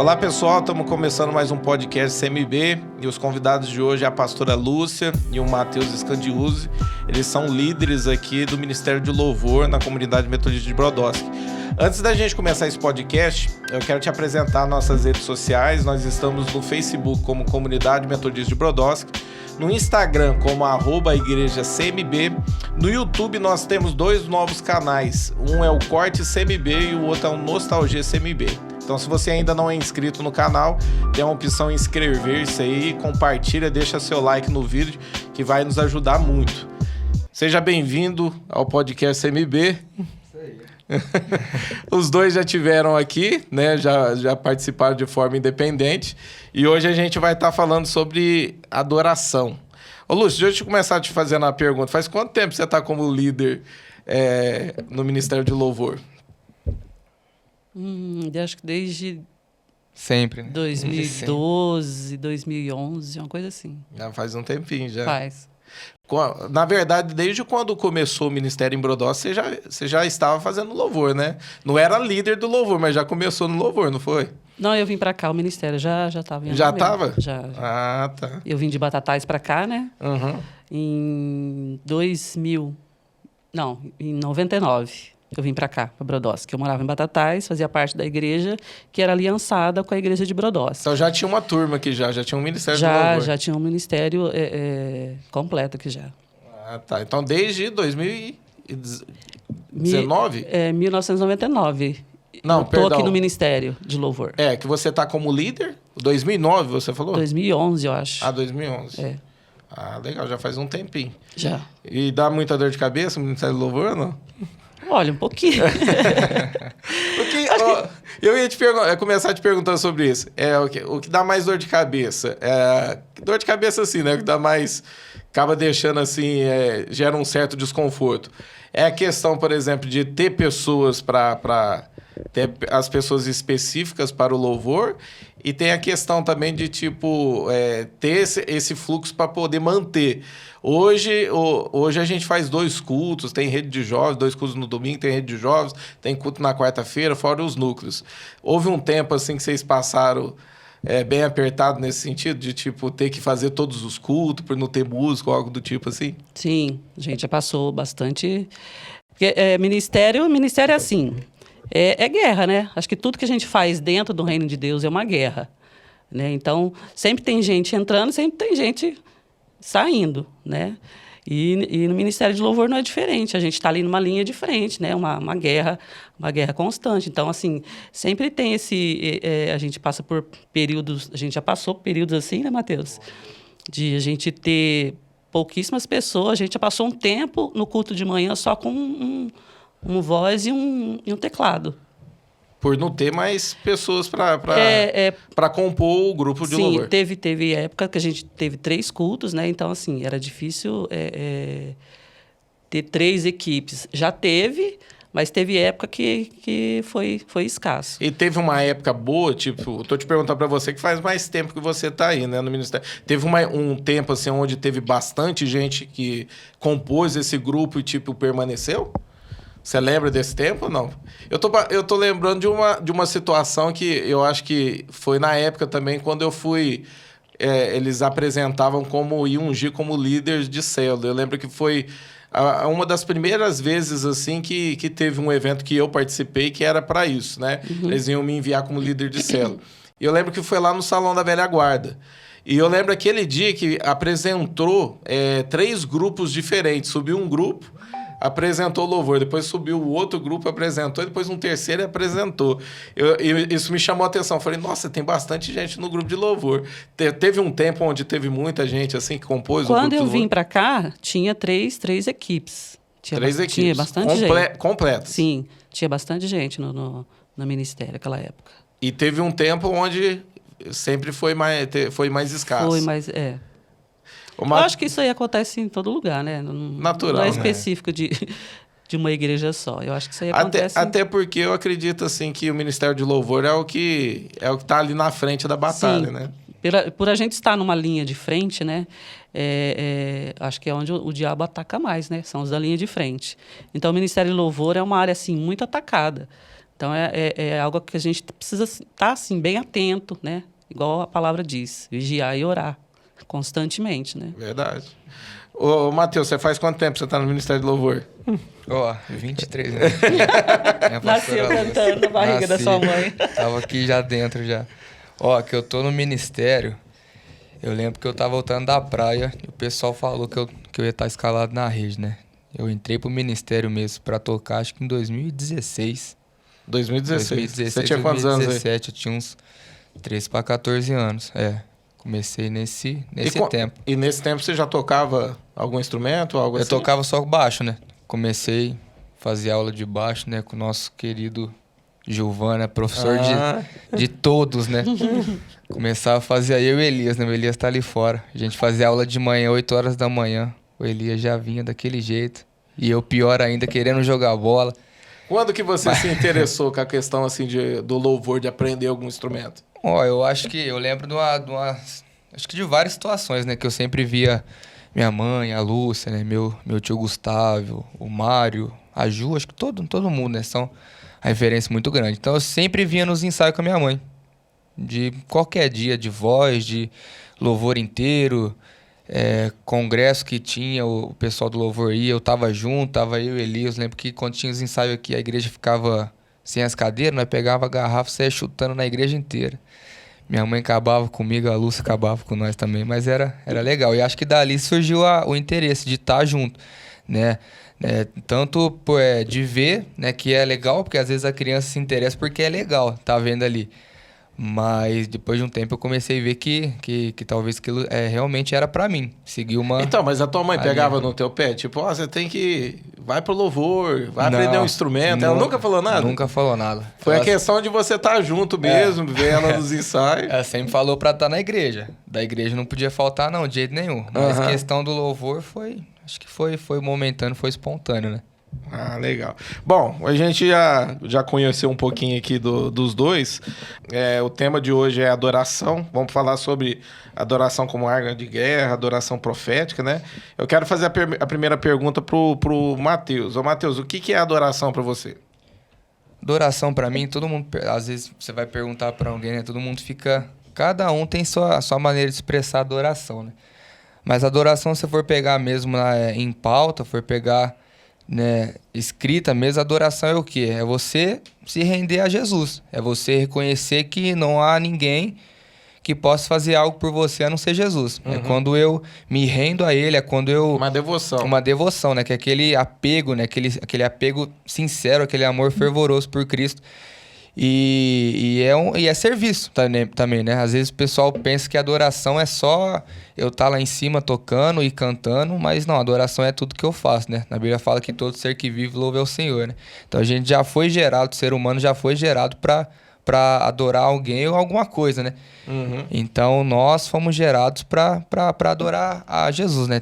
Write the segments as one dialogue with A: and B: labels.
A: Olá pessoal, estamos começando mais um podcast CMB e os convidados de hoje é a pastora Lúcia e o Matheus Scandiuzzi. Eles são líderes aqui do Ministério de Louvor na comunidade metodista de Brodowski. Antes da gente começar esse podcast, eu quero te apresentar nossas redes sociais. Nós estamos no Facebook como Comunidade Metodista de Brodowski, no Instagram como @igrejacmb. No YouTube nós temos 2 novos canais, um é o Corte CMB e o outro é o Nostalgia CMB. Então, se você ainda não é inscrito no canal, tem a opção em inscrever-se aí, compartilha, deixa seu like no vídeo, que vai nos ajudar muito. Seja bem-vindo ao podcast CMB. Isso aí. Os dois já tiveram aqui, né? Já participaram de forma independente. E hoje a gente vai estar falando sobre adoração. Ô, Lúcio, deixa eu começar a te fazendo uma pergunta. Faz quanto tempo você está como líder no Ministério de Louvor?
B: Acho que desde
C: sempre, né?
B: 2012, 2011, uma coisa assim.
A: Já faz um tempinho já.
B: Faz.
A: Na verdade, desde quando começou o Ministério em Brodowski, você já estava fazendo louvor, né? Não era líder do louvor, mas já começou no louvor, não foi?
B: Não, eu vim para cá, o Ministério já estava.
A: Já estava?
B: Já.
A: Ah, tá.
B: Eu vim de Batatais para cá, né?
A: Uhum.
B: Em 99. Eu vim para cá, para Brodowski. Eu morava em Batatais, fazia parte da igreja que era aliançada com a igreja de Brodowski.
A: Então já tinha uma turma aqui já tinha um Ministério de Louvor.
B: Já tinha um ministério completo aqui já.
A: Ah, tá. Então desde 2019?
B: 1999.
A: Não,
B: perdão. Estou aqui no Ministério de Louvor.
A: Que você está como líder? 2009, você falou?
B: 2011, eu acho.
A: Ah, 2011.
B: É.
A: Ah, legal, já faz um tempinho.
B: Já.
A: E dá muita dor de cabeça o Ministério de Louvor ou não?
B: Olha, um pouquinho.
A: Eu ia começar te perguntando sobre isso. O que dá mais dor de cabeça? Dor de cabeça assim, né? O que dá mais... Acaba deixando assim... gera um certo desconforto. É a questão, por exemplo, de ter pessoas para ter as pessoas específicas para o louvor, e tem a questão também de, ter esse fluxo para poder manter. Hoje a gente faz 2 cultos, tem rede de jovens, 2 cultos no domingo, tem rede de jovens, tem culto na quarta-feira, fora os núcleos. Houve um tempo assim que vocês passaram bem apertado nesse sentido, de ter que fazer todos os cultos, por não ter música ou algo do tipo assim?
B: Sim, a gente já passou bastante. Porque, ministério é assim... É guerra, né? Acho que tudo que a gente faz dentro do reino de Deus é uma guerra, né? Então, sempre tem gente entrando, sempre tem gente saindo, né? E no Ministério de Louvor não é diferente. A gente está ali numa linha de frente, né? Uma guerra constante. Então, assim, sempre tem a gente passa por períodos... A gente já passou por períodos assim, né, Matheus? De a gente ter pouquíssimas pessoas. A gente já passou um tempo no culto de manhã só com um voz e um teclado.
A: Por não ter mais pessoas para compor o grupo de louvor.
B: Sim, teve época que a gente teve 3 cultos, né? Então, assim, era difícil ter 3 equipes. Já teve, mas teve época que foi escasso.
A: E teve uma época boa, tô te perguntando para você que faz mais tempo que você tá aí, né, no Ministério. Teve um tempo, assim, onde teve bastante gente que compôs esse grupo e, permaneceu? Você lembra desse tempo ou não? Eu tô lembrando de uma situação que eu acho que foi na época também, quando eu fui... eles apresentavam como ungir como líderes de célula. Eu lembro que foi uma das primeiras vezes assim que teve um evento que eu participei que era para isso, né? Uhum. Eles iam me enviar como líder de célula. E eu lembro que foi lá no Salão da Velha Guarda. E eu lembro aquele dia que apresentou 3 grupos diferentes. Subiu um grupo, apresentou o louvor, depois subiu o outro grupo, apresentou, e depois um terceiro apresentou. Isso me chamou a atenção. Eu falei, nossa, tem bastante gente no grupo de louvor. Teve um tempo onde teve muita gente assim que compôs o grupo de louvor?
B: Quando eu vim para cá, tinha três equipes. Tinha bastante gente.
A: Completas?
B: Sim, tinha bastante gente no ministério naquela época.
A: E teve um tempo onde sempre foi mais escasso.
B: Foi mais, Eu acho que isso aí acontece em todo lugar, né?
A: Natural,
B: não é específico, né? de uma igreja só. Eu acho que isso aí acontece...
A: Até porque eu acredito assim, que o Ministério de Louvor é o que está ali na frente da batalha, sim, né?
B: Por a gente estar numa linha de frente, né? Acho que é onde o diabo ataca mais, né? São os da linha de frente. Então, o Ministério de Louvor é uma área assim, muito atacada, Então, é algo que a gente precisa estar, assim, bem atento, né? Igual a palavra diz, vigiar e orar constantemente, né?
A: Verdade. Ô, Matheus, você faz quanto tempo que você está no Ministério do Louvor?
C: 23 anos.
B: Nasceu cantando na barriga da sua mãe.
C: Tava aqui já dentro já. Que eu tô no ministério, eu lembro que eu tava voltando da praia e o pessoal falou que eu ia estar escalado na rede, né? Eu entrei pro ministério mesmo pra tocar, acho que em 2016.
A: 2016. Você tinha quantos anos aí?
C: 2017, eu tinha uns 13 para 14 anos, Comecei nesse tempo.
A: E nesse tempo você já tocava algum instrumento, algo assim?
C: Eu tocava só baixo, né? Comecei a fazer aula de baixo, né? Com o nosso querido Giovana, professor de todos, né? Começava a fazer aí eu e o Elias, né? O Elias tá ali fora. A gente fazia aula de manhã, 8 horas da manhã. O Elias já vinha daquele jeito. E eu, pior ainda, querendo jogar bola.
A: Quando que você se interessou com a questão assim do louvor, de aprender algum instrumento?
C: Eu acho que eu lembro acho que de várias situações, né? Que eu sempre via minha mãe, a Lúcia, né? Meu tio Gustavo, o Mário, a Ju, acho que todo mundo, né? São a referência muito grande. Então eu sempre vinha nos ensaios com a minha mãe. De qualquer dia, de voz, de louvor inteiro, congresso que tinha, o pessoal do louvor ia, eu tava junto, tava eu e Elias. Lembro que quando tinha os ensaios aqui, a igreja ficava sem as cadeiras, nós pegava a garrafa e saia chutando na igreja inteira. Minha mãe acabava comigo, a Lúcia acabava com nós também, mas era legal. E acho que dali surgiu o interesse de estar junto, né? Tanto de ver, né, que é legal, porque às vezes a criança se interessa porque é legal, tá vendo ali. Mas depois de um tempo eu comecei a ver que talvez aquilo realmente era pra mim. Seguir uma...
A: Então, mas a tua mãe pegava no teu pé? Tipo, você tem que... Vai pro louvor, vai aprender um instrumento. Ela nunca falou nada?
C: Nunca falou nada.
A: Foi a questão de você estar junto mesmo, ver ela nos ensaios.
C: Ela sempre falou pra estar na igreja. Da igreja não podia faltar não, de jeito nenhum. Mas a questão do louvor acho que foi momentâneo, foi espontâneo, né?
A: Ah, legal. Bom, a gente já conheceu um pouquinho aqui dos dois. O tema de hoje é adoração. Vamos falar sobre adoração como arma de guerra, adoração profética, né? Eu quero fazer a primeira pergunta pro Matheus. Ô, Matheus, o que é adoração para você?
C: Adoração para mim, todo mundo... Às vezes você vai perguntar para alguém, né? Todo mundo fica... Cada um tem sua maneira de expressar adoração, né? Mas adoração, se for pegar mesmo em pauta, for pegar... né, escrita mesmo, adoração é o quê? É você se render a Jesus. É você reconhecer que não há ninguém que possa fazer algo por você a não ser Jesus. É quando eu me rendo a Ele, é quando eu...
A: Uma devoção.
C: Uma devoção, né? Que é aquele apego, né? Aquele apego sincero, aquele amor fervoroso por Cristo. E é serviço também, né? Às vezes o pessoal pensa que adoração é só eu estar lá em cima tocando e cantando, mas não, adoração é tudo que eu faço, né? Na Bíblia fala que todo ser que vive louve ao Senhor, né? Então a gente já foi gerado, o ser humano já foi gerado para adorar alguém ou alguma coisa, né? Então nós fomos gerados para adorar a Jesus, né?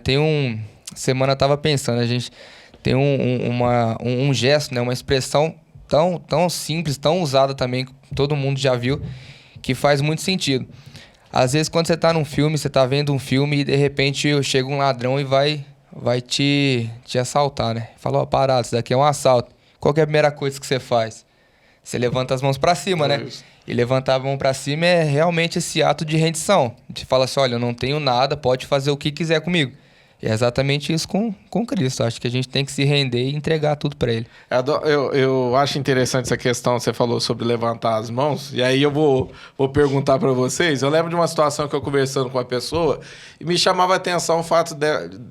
C: Semana eu tava pensando, a gente tem um gesto, né? Uma expressão tão simples, tão usada também, que todo mundo já viu, que faz muito sentido. Às vezes, quando você tá num filme, você tá vendo um filme e de repente chega um ladrão e vai te assaltar, né? Fala, parado, isso daqui é um assalto. Qual que é a primeira coisa que você faz? Você levanta as mãos pra cima, né? E levantar a mão pra cima é realmente esse ato de rendição. Você fala assim, olha, eu não tenho nada, pode fazer o que quiser comigo. E é exatamente isso com Cristo. Acho que a gente tem que se render e entregar tudo para Ele.
A: Eu acho interessante essa questão que você falou sobre levantar as mãos. E aí eu vou perguntar para vocês. Eu lembro de uma situação que eu conversando com uma pessoa e me chamava a atenção o fato de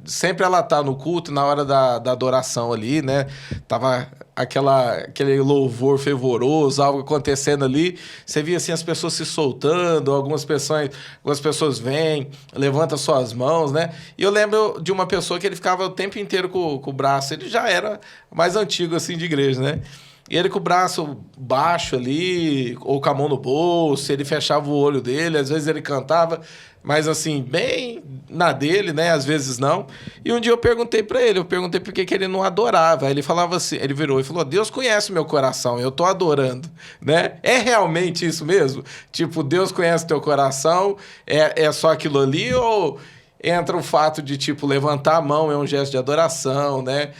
A: sempre ela estar no culto na hora da adoração ali, né? Tava aquele louvor fervoroso, algo acontecendo ali. Você via assim as pessoas se soltando, algumas pessoas vêm, levantam suas mãos, né? E eu lembro de uma pessoa que ele ficava o tempo inteiro com o braço, ele já era mais antigo assim de igreja, né? E ele com o braço baixo ali, ou com a mão no bolso, ele fechava o olho dele, às vezes ele cantava, mas assim, bem na dele, né? Às vezes não. E um dia eu perguntei pra ele, por que ele não adorava. Aí ele falava assim, ele virou e falou, Deus conhece o meu coração, eu tô adorando, né? É realmente isso mesmo? Tipo, Deus conhece o teu coração, é só aquilo ali ou... entra o fato de, tipo, levantar a mão é um gesto de adoração, né?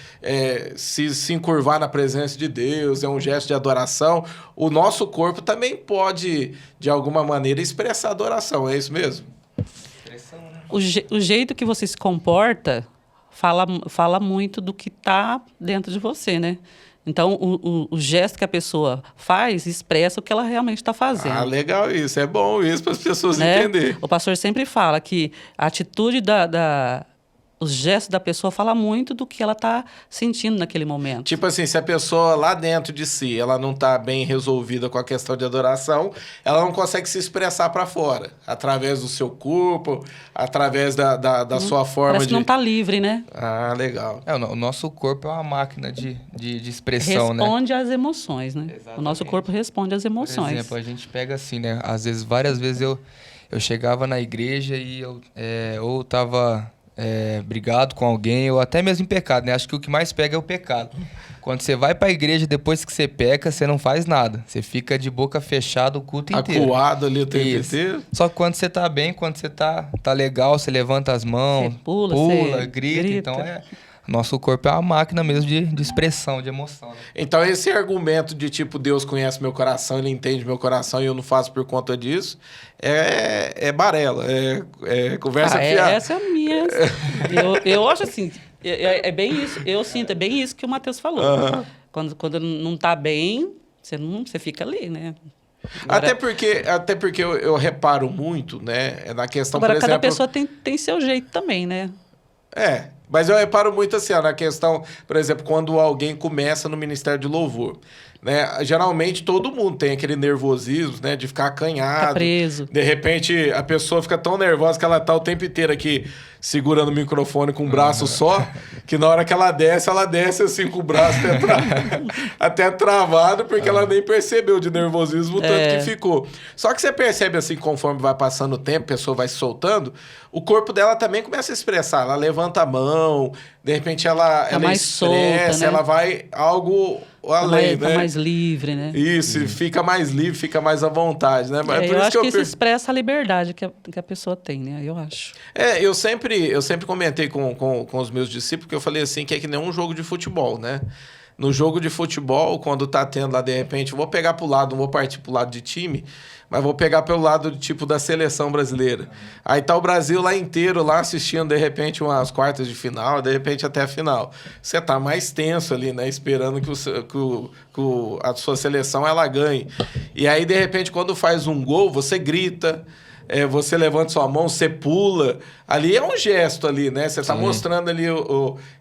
A: Se encurvar na presença de Deus é um gesto de adoração. O nosso corpo também pode, de alguma maneira, expressar adoração, é isso mesmo?
B: O jeito que você se comporta fala muito do que está dentro de você, né? Então, o gesto que a pessoa faz expressa o que ela realmente está fazendo.
A: Ah, legal isso. É bom isso para as pessoas entenderem.
B: O pastor sempre fala que a atitude os gestos da pessoa fala muito do que ela está sentindo naquele momento.
A: Tipo assim, se a pessoa lá dentro de si, ela não está bem resolvida com a questão de adoração, ela não consegue se expressar para fora, através do seu corpo, através da sua forma
B: Parece que não está livre, né?
A: Ah, legal.
C: O nosso corpo é uma máquina de expressão,
B: responde às emoções, né? Exatamente. O nosso corpo responde às emoções.
C: Por exemplo, a gente pega assim, né? Às vezes, várias vezes eu chegava na igreja e eu ou estava... brigado com alguém, ou até mesmo em pecado, né? Acho que o que mais pega é o pecado. Quando você vai pra igreja, depois que você peca, você não faz nada. Você fica de boca fechada o culto inteiro.
A: Acuado ali o tempo inteiro.
C: Só que quando você tá bem, quando você tá legal, você levanta as mãos,
B: você pula,
C: grita. Então nosso corpo é uma máquina mesmo de expressão, de emoção. Né?
A: Então esse argumento de tipo, Deus conhece meu coração, Ele entende meu coração e eu não faço por conta disso, é barela, é conversa fiada.
B: Essa é a minha. eu acho assim, é bem isso, eu sinto, é bem isso que o Matheus falou.
A: Uhum.
B: Quando não tá bem, você fica ali, né? Agora,
A: até porque eu reparo muito, né, na questão,
B: agora,
A: por exemplo...
B: cada pessoa tem seu jeito também, né?
A: Mas eu reparo muito assim, na questão, por exemplo, quando alguém começa no Ministério de Louvor, né? Geralmente todo mundo tem aquele nervosismo, né? De ficar acanhado.
B: Tá preso.
A: De repente a pessoa fica tão nervosa que ela tá o tempo inteiro aqui segurando o microfone com um braço só, que na hora que ela desce assim com o braço até travado, porque ela nem percebeu de nervosismo o tanto que ficou. Só que você percebe assim, conforme vai passando o tempo, a pessoa vai se soltando, o corpo dela também começa a expressar. Ela levanta a mão, de repente ela
B: mais
A: expressa,
B: solta, né?
A: ela vai algo além, né?
B: Tá mais livre, né?
A: Isso, fica mais livre, fica mais à vontade, né? Mas
B: eu acho que isso expressa a liberdade que a pessoa tem, né? Eu acho.
A: Eu sempre comentei com os meus discípulos, que eu falei assim, que é que nem um jogo de futebol, né? No jogo de futebol, quando tá tendo lá, de repente, eu vou pegar pro lado, não vou partir pro lado de time, mas vou pegar pelo lado tipo da seleção brasileira. Aí tá o Brasil lá inteiro, lá assistindo, de repente, umas quartas de final, de repente até a final. Você tá mais tenso ali, né? Esperando que a sua seleção ela ganhe. E aí, de repente, quando faz um gol, você grita... você levanta sua mão, você pula. Ali é um gesto ali, né? Você está mostrando ali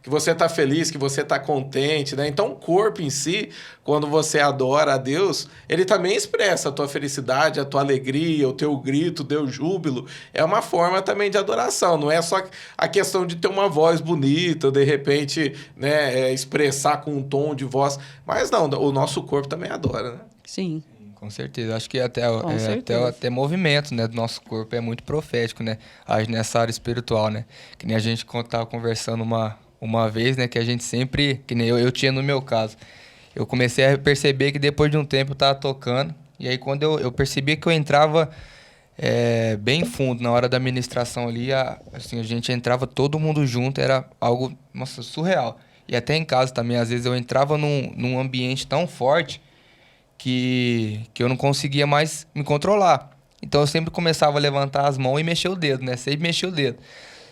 A: que você está feliz, que você está contente, né? Então, o corpo em si, quando você adora a Deus, ele também expressa a tua felicidade, a tua alegria, o teu grito, o teu júbilo. É uma forma também de adoração. Não é só a questão de ter uma voz bonita, de repente, né, expressar com um tom de voz. Mas não, o nosso corpo também adora, né?
B: Sim.
C: Com certeza. Acho que até movimento, né, do nosso corpo é muito profético, né? Age nessa área espiritual, né? Que nem a gente estava conversando uma vez, né? Que a gente sempre... Que nem eu tinha no meu caso. Eu comecei a perceber que depois de um tempo eu estava tocando. E aí quando eu percebi que eu entrava bem fundo na hora da ministração ali, assim, a gente entrava todo mundo junto, era algo, nossa, surreal. E até em casa também, às vezes eu entrava num ambiente tão forte que eu não conseguia mais me controlar. Então eu sempre começava a levantar as mãos e mexer o dedo, né? Sempre mexia o dedo.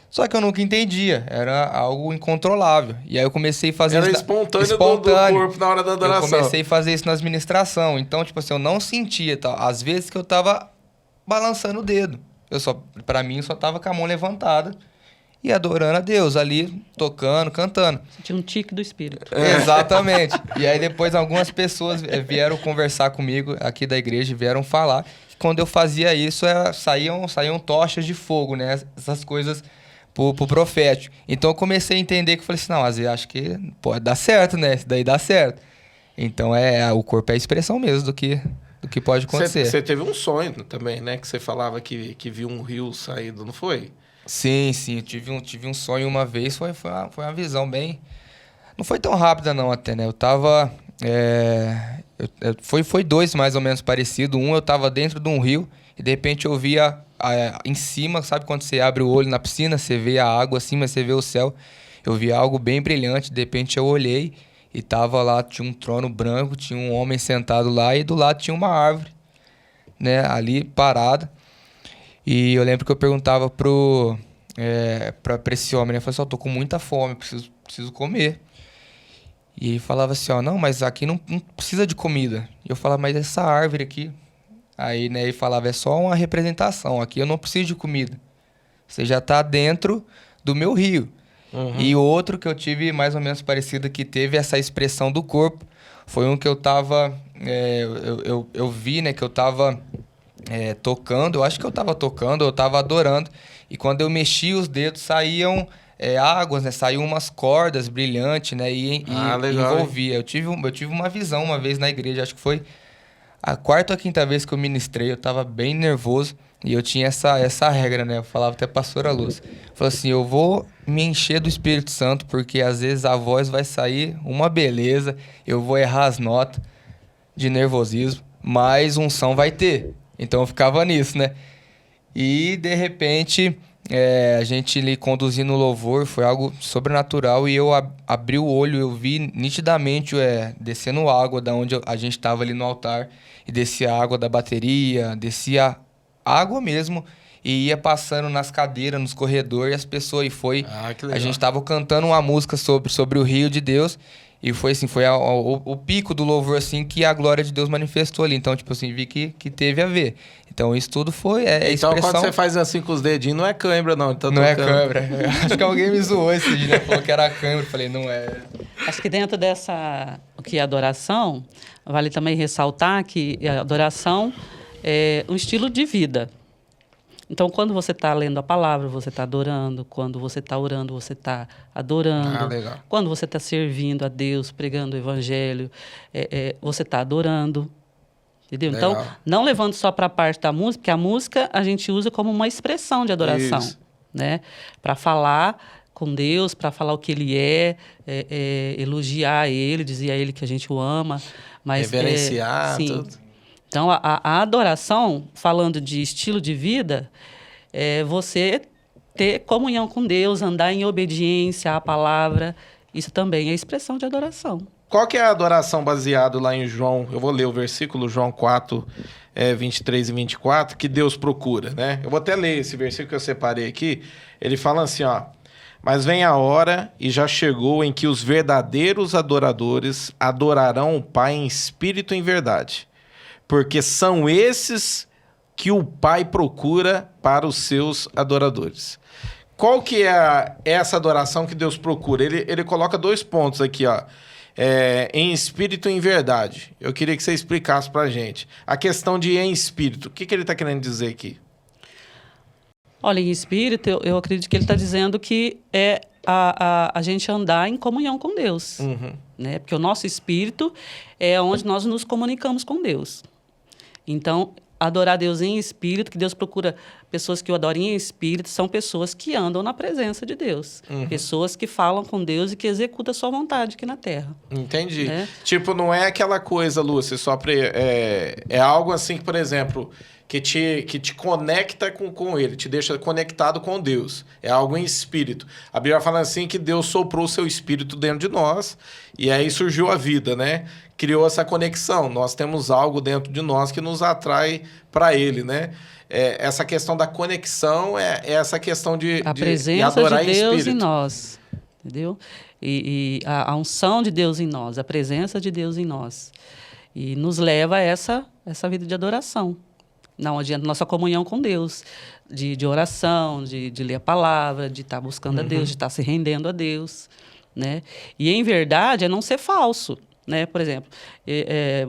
C: Só que eu nunca entendia, era algo incontrolável. E aí eu comecei a fazer
A: era
C: isso...
A: espontâneo do corpo na hora da adoração.
C: Eu comecei a fazer isso nas ministrações. Então, tipo assim, eu não sentia, tá? Às vezes que eu tava balançando o dedo. Pra mim, só tava com a mão levantada e adorando a Deus ali, tocando, cantando.
B: Tinha um tique do espírito.
C: Exatamente. E aí depois algumas pessoas vieram conversar comigo aqui da igreja, vieram falar que quando eu fazia isso, saíam tochas de fogo, né? Essas coisas pro profético. Então eu comecei a entender que eu falei assim, não, às vezes acho que pode dar certo, né? Isso daí dá certo. Então o corpo é a expressão mesmo do que pode acontecer.
A: Você teve um sonho também, né? Que você falava que viu um rio saindo, não foi?
C: Sim, eu tive um sonho uma vez, foi uma visão bem... Não foi tão rápida não até, né? Eu tava... Foi dois mais ou menos parecido. Um, eu tava dentro de um rio e de repente eu via em cima, sabe quando você abre o olho na piscina, você vê a água assim, mas você vê o céu. Eu vi algo bem brilhante, de repente eu olhei e tava lá, tinha um trono branco, tinha um homem sentado lá e do lado tinha uma árvore, né, ali parada. E eu lembro que eu perguntava pra esse homem, né, eu falei assim, eu tô com muita fome, preciso comer. E ele falava assim, ó, não, mas aqui não precisa de comida. E eu falava, mas essa árvore aqui... Aí, né, ele falava, é só uma representação, aqui eu não preciso de comida. Você já tá dentro do meu rio.
A: Uhum.
C: E outro que eu tive mais ou menos parecido, que teve essa expressão do corpo, foi um que eu tava... eu vi, né, que eu tava tocando, eu acho que eu tava tocando, eu tava adorando. E quando eu mexi os dedos, saíam águas, né, saíam umas cordas brilhantes, né, e
A: legal,
C: envolvia. Eu tive uma visão uma vez na igreja, acho que foi a quarta ou quinta vez que eu ministrei, eu tava bem nervoso e eu tinha essa regra, né? Eu falava até pra pastora Luz. Falei assim, eu vou me encher do Espírito Santo porque às vezes a voz vai sair uma beleza, eu vou errar as notas de nervosismo, mas unção vai ter. Então eu ficava nisso, né? E de repente a gente lhe conduzindo no louvor, foi algo sobrenatural e eu abri o olho, eu vi nitidamente descendo água da onde a gente estava ali no altar e descia água da bateria, descia água mesmo e ia passando nas cadeiras, nos corredores e as pessoas, e foi...
A: que legal.
C: A gente estava cantando uma música sobre o rio de Deus e foi assim, foi o pico do louvor assim que a glória de Deus manifestou ali. Então, tipo assim, vi que teve a ver. Então, isso tudo foi
A: Então,
C: expressão...
A: quando você faz assim com os dedinhos, não é cãibra, não. Então,
C: Não é cãibra. Acho que alguém me zoou esse dia, né? Falou que era cãibra. Eu falei, não é.
B: Acho que dentro dessa, o que é adoração, vale também ressaltar que a adoração é um estilo de vida. Então, quando você está lendo a palavra, você está adorando. Quando você está orando, você está adorando.
A: Legal.
B: Quando você está servindo a Deus, pregando o evangelho, você está adorando. Entendeu?
A: Legal.
B: Então, não levando só para a parte da música, porque a música a gente usa como uma expressão de adoração.
A: Isso.
B: Né? Para falar com Deus, para falar o que Ele elogiar Ele, dizer a Ele que a gente o ama. Mas,
A: reverenciar,
B: sim.
A: tudo.
B: Então, a adoração, falando de estilo de vida, é você ter comunhão com Deus, andar em obediência à palavra. Isso também é expressão de adoração.
A: Qual que é a adoração baseado lá em João? Eu vou ler o versículo, João 4, 23 e 24, que Deus procura, né? Eu vou até ler esse versículo que eu separei aqui. Ele fala assim, ó. Mas vem a hora, e já chegou, em que os verdadeiros adoradores adorarão o Pai em espírito e em verdade. Porque são esses que o Pai procura para os seus adoradores. Qual que é essa adoração que Deus procura? Ele coloca 2 pontos aqui, ó. Em espírito e em verdade. Eu queria que você explicasse pra gente. A questão de em espírito, o que ele está querendo dizer aqui?
B: Olha, em espírito, eu acredito que ele está dizendo que é a gente andar em comunhão com Deus.
A: Uhum.
B: Né? Porque o nosso espírito é onde nós nos comunicamos com Deus. Então, adorar Deus em espírito, que Deus procura pessoas que o adorem em espírito, são pessoas que andam na presença de Deus.
A: Uhum.
B: Pessoas que falam com Deus e que executam a sua vontade aqui na Terra.
A: Entendi.
B: Né?
A: Tipo, não é aquela coisa, Lúcia, é algo assim que, por exemplo, que te conecta com ele, te deixa conectado com Deus. É algo em espírito. A Bíblia fala assim que Deus soprou o seu espírito dentro de nós e aí surgiu a vida, né? Criou essa conexão. Nós temos algo dentro de nós que nos atrai para ele, né? Essa questão da conexão é essa questão de
B: presença
A: adorar
B: de Deus
A: em espírito.
B: em nós, entendeu? E a unção de Deus em nós, a presença de Deus em nós. E nos leva a essa vida de adoração. Não adianta nossa comunhão com Deus, de oração, de ler a palavra, de estar buscando a Deus, de estar se rendendo a Deus, né? E, em verdade, é não ser falso. Né? Por exemplo,